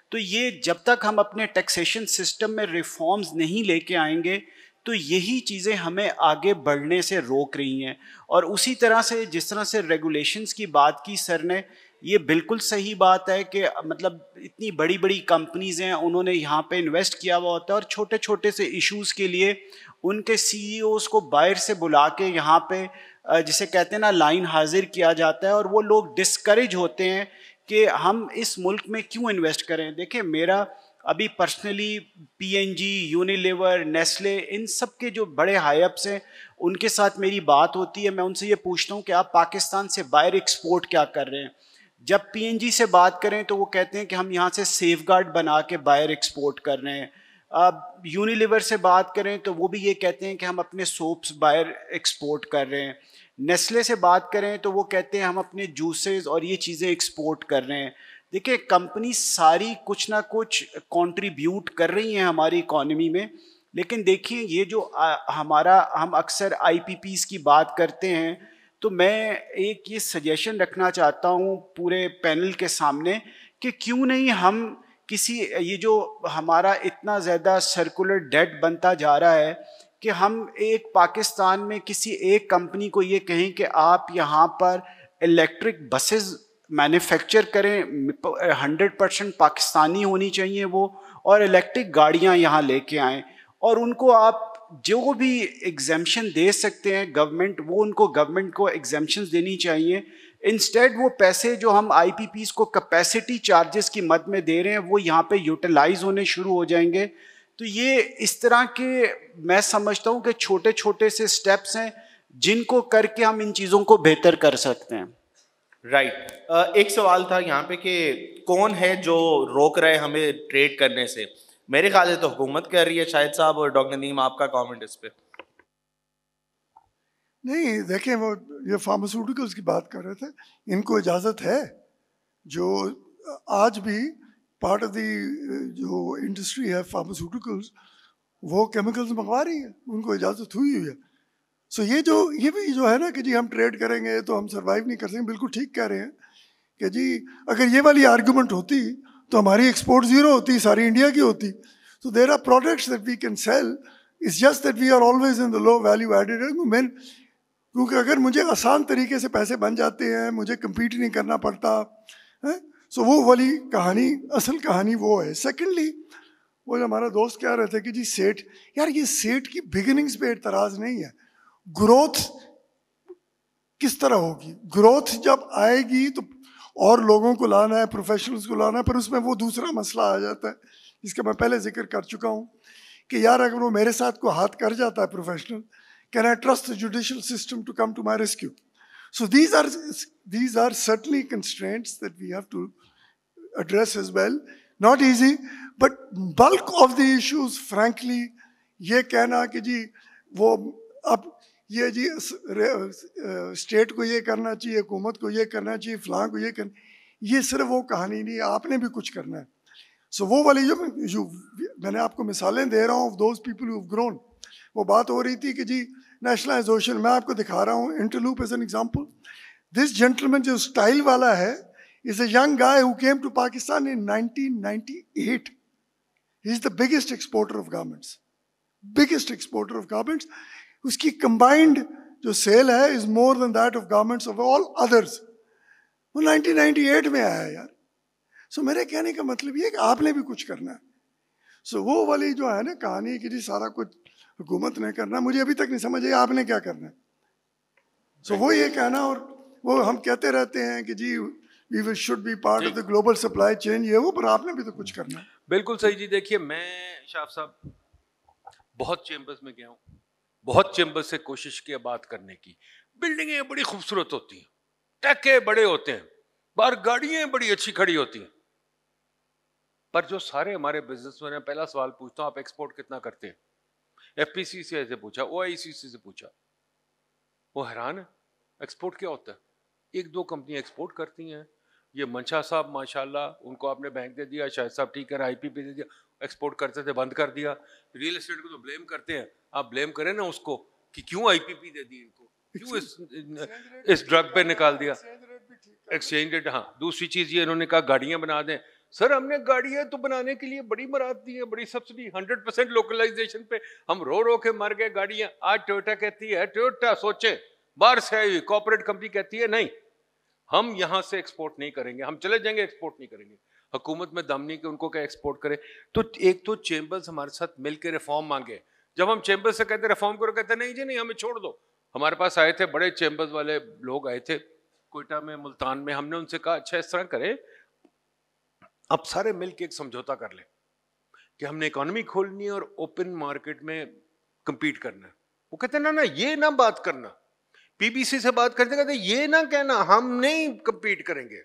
تو یہ جب تک ہم اپنے ٹیکسیشن سسٹم میں ریفارمز نہیں لے کے آئیں گے تو یہی چیزیں ہمیں آگے بڑھنے سے روک رہی ہیں. اور اسی طرح سے جس طرح سے ریگولیشنز کی بات کی سر نے, یہ بالکل صحیح بات ہے کہ مطلب اتنی بڑی بڑی کمپنیز ہیں, انہوں نے یہاں پہ انویسٹ کیا ہوا ہوتا ہے, اور چھوٹے چھوٹے سے ایشوز کے لیے ان کے سی ای اوز کو باہر سے بلا کے یہاں پہ جسے کہتے ہیں نا لائن حاضر کیا جاتا ہے, اور وہ لوگ ڈسکریج ہوتے ہیں کہ ہم اس ملک میں کیوں انویسٹ کریں. دیکھیں میرا ابھی پرسنلی PNG, یونیلیور, نیسلے, ان سب کے جو بڑے ہائی اپس ہیں ان کے ساتھ میری بات ہوتی ہے, میں ان سے یہ پوچھتا ہوں کہ آپ پاکستان سے باہر ایکسپورٹ کیا کر رہے ہیں. جب PNG سے بات کریں تو وہ کہتے ہیں کہ ہم یہاں سے سیف گارڈ بنا کے باہر ایکسپورٹ کر رہے ہیں. یونیلیور سے بات کریں تو وہ بھی یہ کہتے ہیں کہ ہم اپنے سوپس باہر ایکسپورٹ کر رہے ہیں. نیسلے سے بات کریں تو وہ کہتے ہیں ہم اپنے جوسز اور یہ چیزیں ایکسپورٹ کر رہے ہیں. دیکھیں کمپنی ساری کچھ نہ کچھ کنٹریبیوٹ کر رہی ہیں ہماری اکانومی میں, لیکن دیکھیں یہ جو ہم اکثر IPPs کی بات کرتے ہیں, تو میں ایک یہ سجیشن رکھنا چاہتا ہوں پورے پینل کے سامنے کہ کیوں نہیں ہم کسی یہ جو ہمارا اتنا زیادہ سرکولر ڈیٹ بنتا جا رہا ہے کہ ہم ایک پاکستان میں کسی ایک کمپنی کو یہ کہیں کہ آپ یہاں پر الیکٹرک بسز مینوفیکچر کریں, 100% پاکستانی ہونی چاہیے وہ, اور الیکٹرک گاڑیاں یہاں لے کے آئیں, اور ان کو آپ جو بھی ایگزیمشن دے سکتے ہیں گورنمنٹ, وہ ان کو گورنمنٹ کو ایگزیمشنز دینی چاہیے. انسٹیڈ وہ پیسے جو ہم IPPs کو کیپیسٹی چارجز کی مد میں دے رہے ہیں وہ یہاں پہ یوٹیلائز ہونے شروع ہو جائیں گے. تو یہ اس طرح کے میں سمجھتا ہوں کہ چھوٹے چھوٹے سے سٹیپس ہیں جن کو کر کے ہم ان چیزوں کو بہتر کر سکتے ہیں. رائٹ. ایک سوال تھا یہاں پہ کہ کون ہے جو روک رہے ہمیں ٹریڈ کرنے سے؟ میرے خیال سے تو حکومت کر رہی ہے. شاہد صاحب اور ڈاکٹر نیم آپ کا کامنٹ اس پہ. نہیں دیکھیں وہ یہ فارماسیوٹیکلس کی بات کر رہے تھے, ان کو اجازت ہے, جو آج بھی پارٹ آف دی جو انڈسٹری ہے فارماسیوٹیکلس وہ کیمیکلز منگوا رہی ہے, ان کو اجازت ہوئی ہے. سو یہ بھی جو ہے نا کہ جی ہم ٹریڈ کریں گے تو ہم سروائیو نہیں کر سکیں, بالکل ٹھیک کہہ رہے ہیں کہ جی اگر یہ والی آرگومنٹ ہوتی تو ہماری ایکسپورٹ زیرو ہوتی, ساری انڈیا کی ہوتی. So there are products that we can sell, it's just that we are always in the low value added. کیونکہ اگر مجھے آسان طریقے سے پیسے بن جاتے ہیں, مجھے کمپیٹ نہیں کرنا پڑتا, سو وہ والی کہانی, اصل کہانی وہ ہے. سیکنڈلی وہ جو ہمارا دوست کہہ رہے تھے کہ جی سیٹ، یار یہ سیٹ کی بگننگز پہ اعتراض نہیں ہے، گروتھ کس طرح ہوگی؟ گروتھ جب آئے گی تو اور لوگوں کو لانا ہے، پروفیشنلز کو لانا ہے، پھر اس میں وہ دوسرا مسئلہ آ جاتا ہے جس کا میں پہلے ذکر کر چکا ہوں کہ یار اگر وہ میرے ساتھ کو ہاتھ کر جاتا ہے professional, can I trust the judicial system to come to my rescue? So these are certainly constraints that we have to address as well. Not easy, but bulk of the issues, frankly, یہ کہنا کہ جی وہ اب یہ جی اسٹیٹ کو یہ کرنا چاہیے، حکومت کو یہ کرنا چاہیے، فلاں کو یہ کرنا، یہ صرف وہ کہانی نہیں ہے، آپ نے بھی کچھ کرنا ہے. سو وہ والی جو میں نے آپ کو مثالیں دے رہا ہوں of those people who have grown، وہ بات ہو رہی تھی کہ جی نیشنلائزیشن، میں آپ کو دکھا رہا ہوں interlope as an example. This gentleman جو اسٹائل والا ہے is a young guy who came to Pakistan in 1998. He is the biggest exporter of garments. Biggest exporter of garments. اس کی combined جو sale ہے is more than that of garments of all others. وہ 1998 میں آیا یار. So میرے کہنے کا مطلب یہ ہے کہ آپ نے بھی کچھ کرنا ہے. So وہ والی جو ہے نا کہانی کہ جی سارا کچھ حکومت نے کرنا، مجھے ابھی تک نہیں سمجھ آئی آپ نے کیا کرنا ہے. So وہ یہ کہنا، اور وہ ہم کہتے رہتے ہیں کہ جی we should be part of the global supply chain، یہ وہ، پر آپ نے بھی تو کچھ کرنا ہے. بالکل صحیح جی. دیکھیے میں شاف صاحب بہت چیمبرز میں گیا ہوں، بہت چیمبر سے کوشش کیا بات کرنے کی. بلڈنگیں بڑی خوبصورت ہوتی ہیں، ٹیکے بڑے ہوتے ہیں، باہر گاڑیاں بڑی اچھی کھڑی ہوتی ہیں، پر جو سارے ہمارے بزنس مین ہیں، پہلا سوال پوچھتا ہوں آپ ایکسپورٹ کتنا کرتے ہیں؟ ایف پی سی سے پوچھا، او آئی سی سے پوچھا، وہ حیران ہے ایکسپورٹ کیا ہوتا ہے. ایک دو کمپنی ایکسپورٹ کرتی ہیں. یہ منشا صاحب ماشاءاللہ ان کو آپ نے بینک دے دیا، شاہد صاحب ٹھیک ہے آئی پی پی دے دیا، ایکسپورٹ کرتے تھے بند کر دیا. ریئل اسٹیٹ کو تو بلیم کرتے ہیں، آپ بلیم کریں نا اس کو کہ کیوں آئی پی پی دے دی ان کو، کیوں اس ڈرگ پہ نکال دیا ایکسچینج ریٹ. ہاں دوسری چیز یہ انہوں نے کہا گاڑیاں بنا دیں. سر ہم نے گاڑیاں تو بنانے کے لیے بڑی مراد دی ہے، بڑی سبسڈی 100% لوکلائزیشن پہ، ہم رو رو کے مر گئے گاڑیاں. آج ٹویوٹا کہتی ہے، ٹویوٹا سوچیں باہر سے آئی کارپوریٹ کمپنی کہتی ہے نہیں ہم یہاں سے ایکسپورٹ نہیں کریں گے، ہم چلے جائیں گے ایکسپورٹ نہیں کریں گے. حکومت میں دم نہیں کہ ان کو کیا ایکسپورٹ کرے. تو ایک تو چیمبرز ہمارے ساتھ مل کے ریفارم مانگے. جب ہم چیمبر سے کہتے ریفارم کرو، کہتے نہیں جی نہیں ہمیں چھوڑ دو. ہمارے پاس آئے تھے بڑے چیمبرز والے لوگ آئے تھے کوئٹہ میں، ملتان میں. ہم نے ان سے کہا اچھا اس طرح کریں اب سارے مل کے ایک سمجھوتا کر لیں کہ ہم نے اکانومی کھولنی ہے اور اوپن مارکیٹ میں کمپیٹ کرنا ہے. وہ کہتے ہیں نا یہ نہ بات کرنا، پی بی سی سے بات کرتے کہتے یہ نہ کہنا ہم نہیں کمپیٹ کریں گے،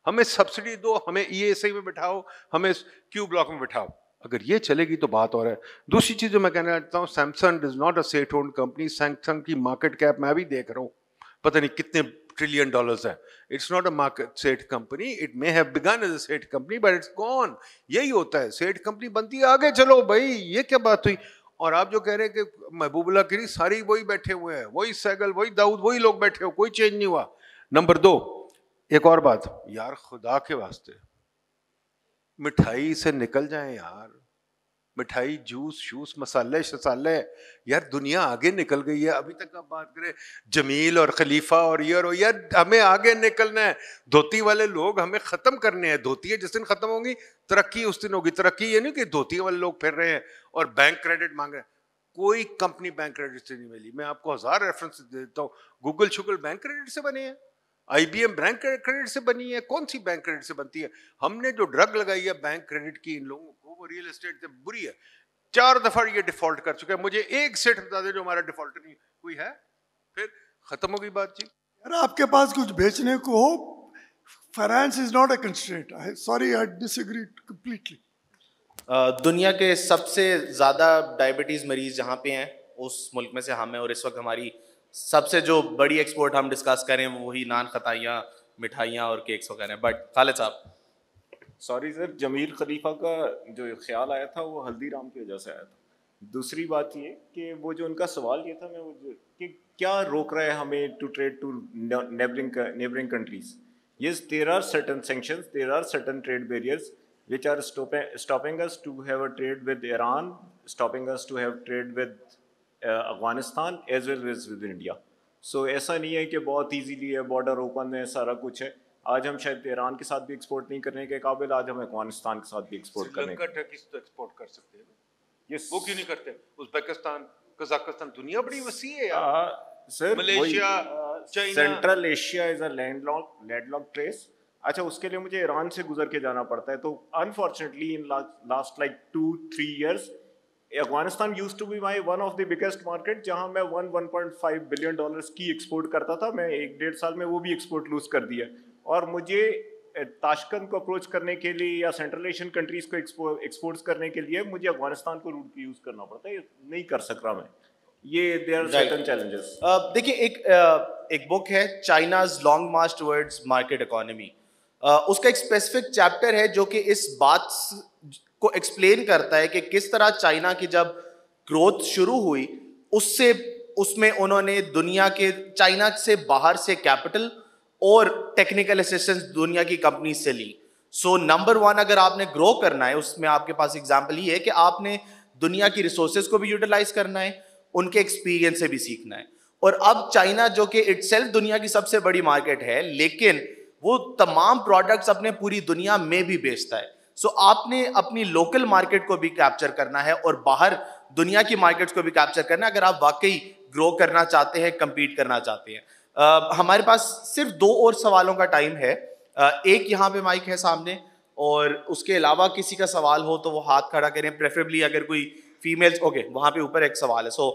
ہمیں سبسڈی دو، ہمیں ای ایس آئی میں بٹھاؤ، ہمیں کیو بلاک میں بٹھاؤ. اگر یہ چلے گی تو بات اور ہے. دوسری چیز جو میں کہنا چاہتا ہوں، Samsung is not a state owned company. Samsung کی مارکیٹ کیپ میں بھی دیکھ رہا ہوں پتہ نہیں کتنے ٹریلین ڈالرز ہے. It's not a market set company. It may have begun as a set company but it's gone. یہی ہوتا ہے سیٹ کمپنی بنتی ہے آگے چلو بھائی، یہ کیا بات ہوئی. اور آپ جو کہہ رہے ہیں کہ محبوب اللہ کی ساری وہی بیٹھے ہوئے ہیں، وہی سیگل، وہی داؤد، وہی لوگ بیٹھے ہو، کوئی چینج نہیں ہوا. نمبر 2 ایک اور بات یار، خدا کے واسطے مٹھائی سے نکل جائیں یار. مٹھائی، جوس شوس، مسالے شسالے، یار دنیا آگے نکل گئی ہے. ابھی تک آپ بات کریں جمیل اور خلیفہ اور یار ہمیں آگے نکلنا ہے. دھوتی والے لوگ ہمیں ختم کرنے ہیں. دھوتی جس دن ختم ہوگی ترقی اس دن ہوگی. ترقی یہ نہیں کہ دھوتی والے لوگ پھر رہے ہیں اور بینک کریڈٹ مانگ رہے ہیں. کوئی کمپنی بینک کریڈٹ سے نہیں ملی. میں آپ کو 1000 ریفرنس دیتا ہوں. گوگل شگل بینک کریڈٹ سے بنے ہیں، آئی بی ایم بینک کریڈٹ سے بنی ہے. کون سی بینک کریڈٹ سے بنتی ہے؟ ہم نے جو ڈرگ لگائی ہے بینک کریڈٹ کی ان لوگوں کو، وہ ریئل اسٹیٹ سے بری ہے. 4 دفعہ یہ ڈیفالٹ کر چکے ہیں. مجھے ایک سیٹ بتا دیں جو ہمارا ڈیفالٹ نہیں کوئی ہے، پھر ختم ہوگی بات. جی یار آپ کے پاس کچھ بیچنے کو ہو، finance is not a constraint. Sorry I disagree completely. دنیا کے سب سے زیادہ ڈائبٹیز مریض جہاں پہ ہیں اس ملک میں سے ہم ہیں، اور اس وقت ہماری سب سے جو بڑی ایکسپورٹ ہم ڈسکس کریں وہی نان خطائیاں، مٹھائیاں اور کیکس وغیرہ. بٹ خالد صاحب سوری سر، جمیل خلیفہ کا جو خیال آیا تھا وہ ہلدی رام کی وجہ سے آیا تھا. دوسری بات یہ کہ وہ جو ان کا سوال یہ تھا کہ کیا روک رہا ہے ہمیں to trade to neighbouring countries. Yes there are certain sanctions, there are certain trade barriers which are stopping us to have a trade with Iran, stopping us to have trade with Afghanistan as well as with India. So ایسا نہیں ہے کہ بہت ایزیلی ہے، بارڈر اوپن ہے، سارا کچھ ہے. آج ہم شاید ایران کے ساتھ بھی ایکسپورٹ نہیں کرنے کے قابل, آج ہم افغانستان کے ساتھ بھی ایکسپورٹ کرنے کے ایکسپورٹ کر سکتے ہیں, وہ کیوں نہیں کرتے؟ ازبیکستان, قزاقستان, دنیا بڑی وسیع ہے یار. Sir Malaysia, China, central Asia is a land lock trace. اچھا اس کے لیے مجھے ایران سے گزر کے جانا پڑتا ہے, تو unfortunately in last like 2-3 years Afghanistan used to be my one of the biggest market, جہاں میں $1.5 بلین کی ایکسپورٹ کرتا تھا. میں 1-1.5 سال میں وہ بھی ایکسپورٹ لوز کر دیا, اور مجھے تاشکند کو اپروچ کرنے کے لیے یا سینٹرل ایشین کنٹریز کو ایکسپورٹس کرنے کے لیے مجھے افغانستان کو روٹ یوز کرنا پڑتا ہے. نہیں کر سک رہا میں, یہ دیر آر سرٹن چیلنجز. دیکھیے ایک بک ہے China's long march towards market economy, اس کا ایک اسپیسیفک چیپٹر ہے جو کہ اس بات کو ایکسپلین کرتا ہے کہ کس طرح چائنا کی جب گروتھ شروع ہوئی اس میں انہوں نے دنیا کے چائنا سے باہر سے کیپٹل اور ٹیکنیکل اسسٹنس دنیا کی کمپنی سے لی. سو نمبر 1 اگر آپ نے گرو کرنا ہے, اس میں آپ کے پاس ایگزامپل یہ ہے کہ آپ نے دنیا کی ریسورسز کو بھی یوٹیلائز کرنا ہے, ان کے ایکسپیرینس سے بھی سیکھنا ہے. اور اب چائنا جو کہ اٹ سیلف دنیا کی سب سے بڑی مارکیٹ ہے, لیکن وہ تمام پروڈکٹس اپنے پوری دنیا میں بھی بیچتا ہے. سو آپ نے اپنی لوکل مارکیٹ کو بھی کیپچر کرنا ہے اور باہر دنیا کی مارکیٹس کو بھی کیپچر کرنا ہے اگر آپ واقعی گرو کرنا چاہتے ہیں, کمپیٹ کرنا چاہتے ہیں. ہمارے پاس صرف 2 اور سوالوں کا ٹائم ہے. ایک یہاں پہ مائک ہے سامنے, اور اس کے علاوہ کسی کا سوال ہو تو وہ ہاتھ کھڑا کریں, پریفریبلی اگر کوئی فیمیل. اوکے, وہاں پہ اوپر ایک سوال ہے. سو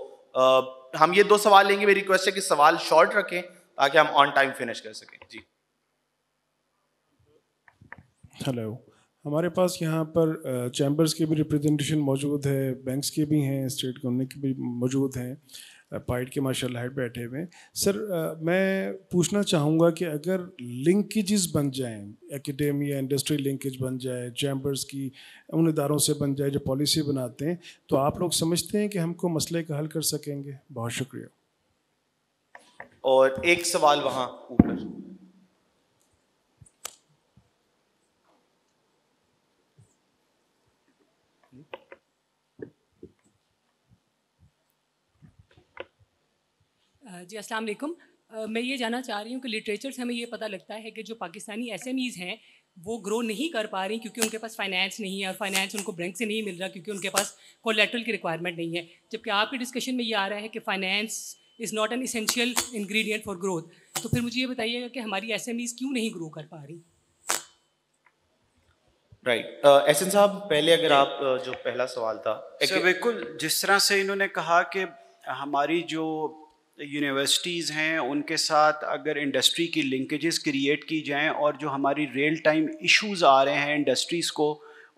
ہم یہ 2 سوال لیں گے. میری ریکویسٹ ہے کہ سوال شارٹ رکھیں تاکہ ہم آن ٹائم فنش کر سکیں. جی ہیلو, ہمارے پاس یہاں پر چیمبرز کے بھی ریپرزنٹیشن موجود ہے, بینکس کے بھی ہیں, اسٹیٹ گورنمنٹ کے بھی موجود ہیں, پائٹ کے ماشاء اللہ ہیڈ بیٹھے ہوئے. سر میں پوچھنا چاہوں گا کہ اگر لنکیجز بن جائیں, ایکیڈیمیا انڈسٹری لنکیج بن جائے, چیمبرز کی ان اداروں سے بن جائے جو پالیسی بناتے ہیں, تو آپ لوگ سمجھتے ہیں کہ ہم کو مسئلے کا حل کر سکیں گے؟ بہت شکریہ. اور ایک سوال وہاں اوپر. جی السلام علیکم. میں یہ جاننا چاہ رہی ہوں کہ لٹریچر سے ہمیں یہ پتہ لگتا ہے کہ جو پاکستانی ایس ایم ایز ہیں وہ گرو نہیں کر پا رہی کیونکہ ان کے پاس فائنینس نہیں ہے, اور فائنینس ان کو بینک سے نہیں مل رہا کیونکہ ان کے پاس کولیٹرل کی ریکوائرمنٹ نہیں ہے. جبکہ آپ کی ڈسکشن میں یہ آ رہا ہے کہ finance is not an essential ingredient for growth. تو پھر مجھے یہ بتائیے گا کہ ہماری ایس ایم ایز کیوں نہیں گرو کر پا رہی؟ رائٹ, احسن صاحب پہلے اگر آپ جو پہلا سوال تھا. سر بالکل جس طرح سے انہوں نے کہا کہ ہماری جو یونیورسٹیز ہیں ان کے ساتھ اگر انڈسٹری کی لنکیجز کریٹ کی جائیں, اور جو ہماری ریئل ٹائم ایشوز آ رہے ہیں انڈسٹریز کو,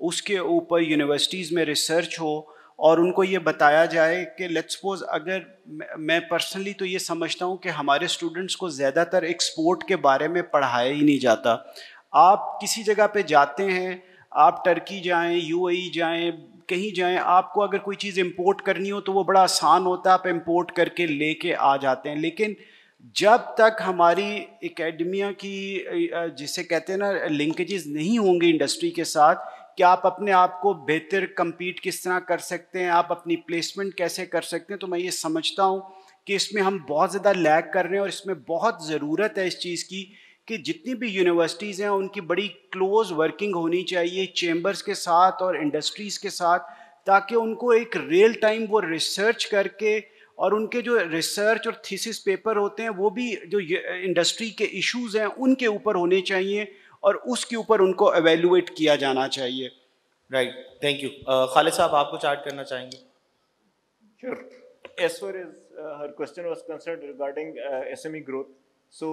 اس کے اوپر یونیورسٹیز میں ریسرچ ہو اور ان کو یہ بتایا جائے کہ لیٹس سپوز, اگر میں پرسنلی تو یہ سمجھتا ہوں کہ ہمارے اسٹوڈنٹس کو زیادہ تر ایکسپورٹ کے بارے میں پڑھایا ہی نہیں جاتا. آپ کسی جگہ پہ جاتے ہیں, آپ ٹرکی جائیں, UAE جائیں, کہیں جائیں, آپ کو اگر کوئی چیز امپورٹ کرنی ہو تو وہ بڑا آسان ہوتا ہے, آپ امپورٹ کر کے لے کے آ جاتے ہیں. لیکن جب تک ہماری اکیڈمیا کی جسے کہتے ہیں نا لنکیجز نہیں ہوں گے انڈسٹری کے ساتھ, کہ آپ اپنے آپ کو بہتر کمپیٹ کس طرح کر سکتے ہیں, آپ اپنی پلیسمنٹ کیسے کر سکتے ہیں, تو میں یہ سمجھتا ہوں کہ اس میں ہم بہت زیادہ لیگ کر رہے ہیں. اور اس میں بہت ضرورت ہے اس چیز کی کہ جتنی بھی یونیورسٹیز ہیں ان کی بڑی کلوز ورکنگ ہونی چاہیے چیمبرز کے ساتھ اور انڈسٹریز کے ساتھ, تاکہ ان کو ایک ریئل ٹائم وہ ریسرچ کر کے, اور ان کے جو ریسرچ اور تھیسس پیپر ہوتے ہیں وہ بھی جو انڈسٹری کے ایشوز ہیں ان کے اوپر ہونے چاہیے, اور اس کے اوپر ان کو ایویلویٹ کیا جانا چاہیے. Right, thank you. خالد صاحب آپ کچھ ایڈ کرنا چاہیں گے؟ Sure. As far as her question was concerned regarding SME growth, so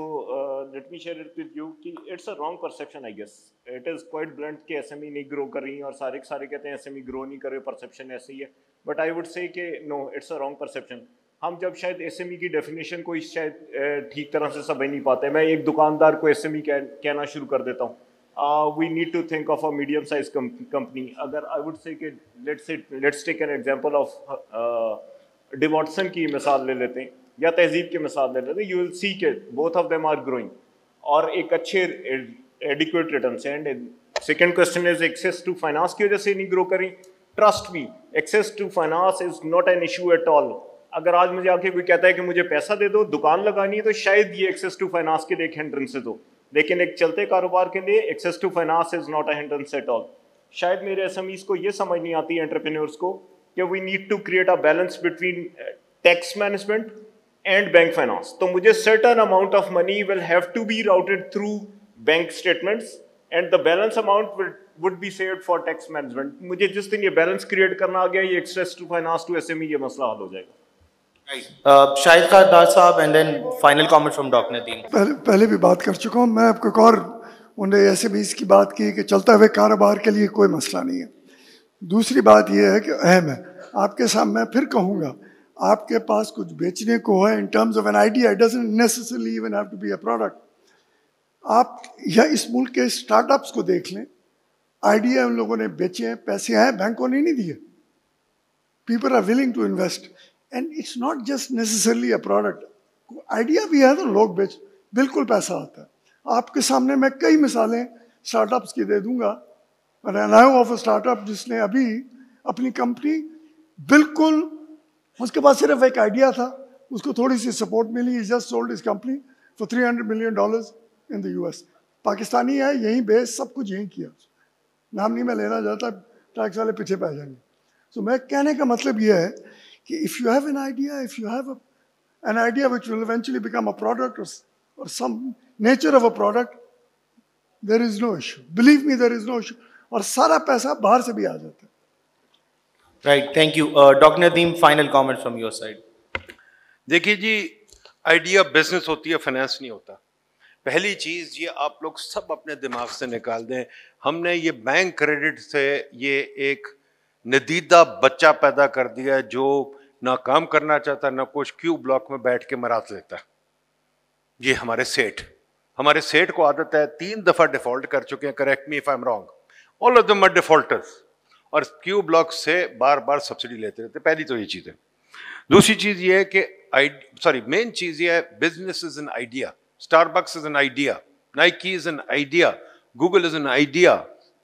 let me share it with you کہ it's a wrong perception I guess. It is quite blunt کہ SME نہیں grow کر رہی ہیں, اور سارے کہتے ہیں SME grow نہیں کر رہے, perception ایسے ہی ہے. But I would say کہ no, it's a wrong perception. ہم جب شاید SME کی ڈیفینیشن کو شاید ٹھیک طرح سے سمجھ نہیں پاتے. میں ایک دکاندار کو SME کہنا شروع کر دیتا ہوں. We need to think of a medium sized company. اگر I would say کہ let's take an example of D Watson کی مثال لے لیتے ہیں یا تہذیب کی مثال لے لیتے ہیں. یو ول سی کہ both of them are growing اور ایک اچھے adequate returns. And second question is access to finance کی وجہ سے نہیں گرو کریں. Trust me, access to finance is not an issue at all. اگر آج مجھے آ کے کوئی کہتا ہے کہ مجھے پیسہ دے دو, دکان لگانی ہے, تو شاید یہ ایکسیس ٹو فائنانس کے لیے ایک ہنڈرنس ہے. تو لیکن ایک چلتے کاروبار کے لیے access to finance is not a hindrance at all. شاید میرے ایس ایم ایز کو یہ سمجھ نہیں آتی انٹرپرینورس کو کہ we need to create a balance between tax management and bank finance. تو مجھے certain amount of money will have to be routed through bank statements and the balance amount would be saved for tax management. مجھے جس دن یہ بیلنس کریٹ کرنا آ گیا, یہ access to finance to S M E, یہ مسئلہ حل ہو جائے گا. Shahid Khan sahib and then final comment from doctor Nadeem. پہلے بھی بات کر چکا ہوں میں. آپ کو ایک اور انہوں نے ایسے بھی اس کی بات کی کہ چلتا ہوئے کاروبار کے لیے کوئی مسئلہ نہیں ہے. دوسری بات یہ ہے کہ اہم ہے, آپ کے سامنے میں پھر کہوں گا, آپ کے پاس کچھ بیچنے کو ہے in terms of an idea, it doesn't necessarily even have to be a product. آپ یا اس ملک کے اسٹارٹ اپس کو دیکھ لیں, آئیڈیا ان لوگوں نے بیچے ہیں, پیسے آئے, بینکوں نے نہیں دیے. People are willing to invest and it's not just necessarily a product. Idea بھی ہے تو لوگ بیچ, بالکل پیسہ آتا ہے. آپ کے سامنے میں کئی مثالیں اسٹارٹ اپس کی دے دوں گا. آف اے اسٹارٹ اپ جس نے ابھی اپنی کمپنی بالکل, اس کے پاس صرف ایک آئیڈیا تھا, اس کو تھوڑی سی سپورٹ ملی, just sold his company for $300 million in the US. Pakistani ہے, یہیں بیس, سب کچھ یہیں کیا. نام نہیں میں لینا چاہتا, ٹیکس والے پیچھے پہ آ جائیں گے. تو میں کہنے کا مطلب یہ ہے کہ if you have an idea, if you have an idea which will eventually become a product or some nature of a product, there is no issue. Believe me, there is no issue. اور سارا پیسہ باہر سے بھی آ جاتا ہے. Right, thank you. Doctor Nadeem, final comment from your side. دیکھیے جی, آئیڈیا بزنس ہوتی ہے, فائنانس نہیں ہوتا. پہلی چیز یہ آپ لوگ سب اپنے دماغ سے نکال دیں, ہم نے یہ بینک کریڈٹ سے یہ ایک ندیدہ بچہ پیدا کر دیا جو نہ کام کرنا چاہتا, نہ کچھ, کیو بلاک میں بیٹھ کے مرات لیتا. یہ ہمارے سیٹ کو عادت ہے, 3 دفعہ ڈیفالٹ کر چکے ہیں, correct me if I'm wrong, all of them are defaulters, اور کیو بلاک سے بار بار سبسڈی لیتے رہتے. پہلی تو یہ چیز ہے. دوسری چیز یہ ہے کہ مین چیز یہ ہے, business is an idea. Starbucks is an idea, Nike is an idea, Google is an idea.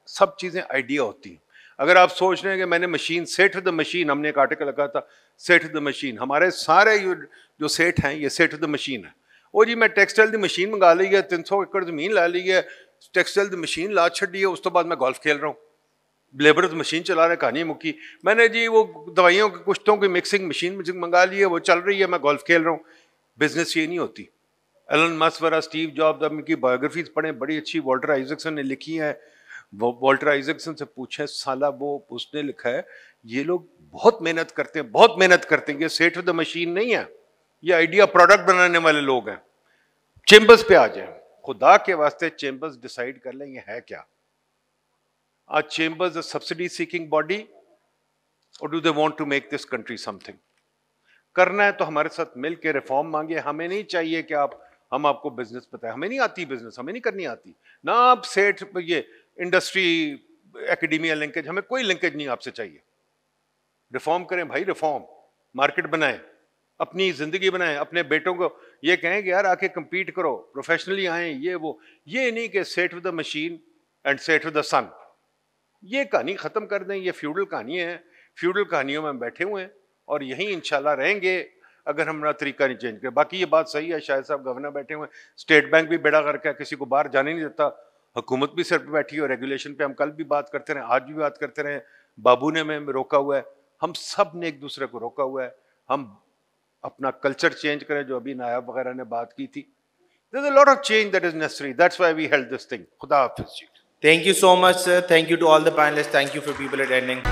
سب چیزیں آئیڈیا ہوتی ہیں. اگر آپ سوچ رہے ہیں کہ میں نے مشین, سیٹ دا مشین, ہم نے ایک آرٹیکل لگا تھا سیٹ دا مشین, ہمارے سارے جو سیٹ ہیں یہ سیٹ دا مشین ہے. وہ جی میں ٹیکسٹائل دی مشین منگا لی ہے, 300 ایکڑ زمین لا لی ہے, ٹیکسٹائل دی مشین لا چھڑی ہے, اس تو بعد میں گولف کھیل رہا ہوں, لیبر تو مشین چلا رہے, کہانی مکی. میں نے جی وہ دوائیوں کے کشتوں کی مکسنگ مشین منگا لی ہے, وہ چل رہی ہے, میں گولف کھیل رہا ہوں. بزنس یہ نہیں ہوتی. ایلن مسک وغیرہ, اسٹیو جابز, اب ان کی بایوگرافیز پڑھیں, بڑی اچھی والٹر آئزکسن نے لکھی ہیں. والٹر آئزکسن سے پوچھیں سالہ, وہ اس نے لکھا ہے یہ لوگ بہت محنت کرتے ہیں, بہت محنت کرتے ہیں, یہ سیٹ آف دا مشین نہیں ہے, یہ آئیڈیا پروڈکٹ بنانے والے لوگ ہیں. چیمبرز پہ آ جائیں, خدا کے واسطے چیمبرز ڈیسائیڈ کر لیں یہ ہے کیا. آج chambers a subsidy seeking body, اور do they want to make this country something. کرنا ہے تو ہمارے ساتھ مل کے ریفارم مانگے. ہمیں نہیں چاہیے کہ ہم آپ کو بزنس بتائیں, ہمیں نہیں آتی بزنس, ہمیں نہیں کرنی آتی. نہ آپ سیٹ یہ انڈسٹری ایکڈیمیا لنکیج, ہمیں کوئی لنکیج نہیں آپ سے چاہیے. ریفارم کریں بھائی, ریفارم, مارکیٹ بنائیں, اپنی زندگی بنائیں, اپنے بیٹوں کو یہ کہیں کہ یار آ کے کمپیٹ کرو, پروفیشنلی آئیں, یہ وہ. یہ نہیں کہ set with the machine and set with the sun. یہ کہانی ختم کر دیں, یہ فیوڈل کہانی ہے. فیوڈل کہانیوں میں ہم بیٹھے ہوئے ہیں اور یہیں انشاءاللہ رہیں گے اگر ہم اپنا طریقہ نہیں چینج کریں. باقی یہ بات صحیح ہے, شاہد صاحب گورنر بیٹھے ہوئے ہیں, اسٹیٹ بینک بھی بیڑا کر کے کسی کو باہر جانے نہیں دیتا, حکومت بھی سر پہ بیٹھی ہے, اور ریگولیشن پہ ہم کل بھی بات کرتے رہے, آج بھی بات کرتے رہے, بابو نے ہمیں روکا ہوا ہے, ہم سب نے ایک دوسرے کو روکا ہوا ہے. ہم اپنا کلچر چینج کریں, جو ابھی نائب وغیرہ نے بات کی تھی. There's a lot of change that is necessary. That's why we held this thing. Khuda Hafiz ji. Thank you so much, sir. Thank you to all the panelists. Thank you for people attending.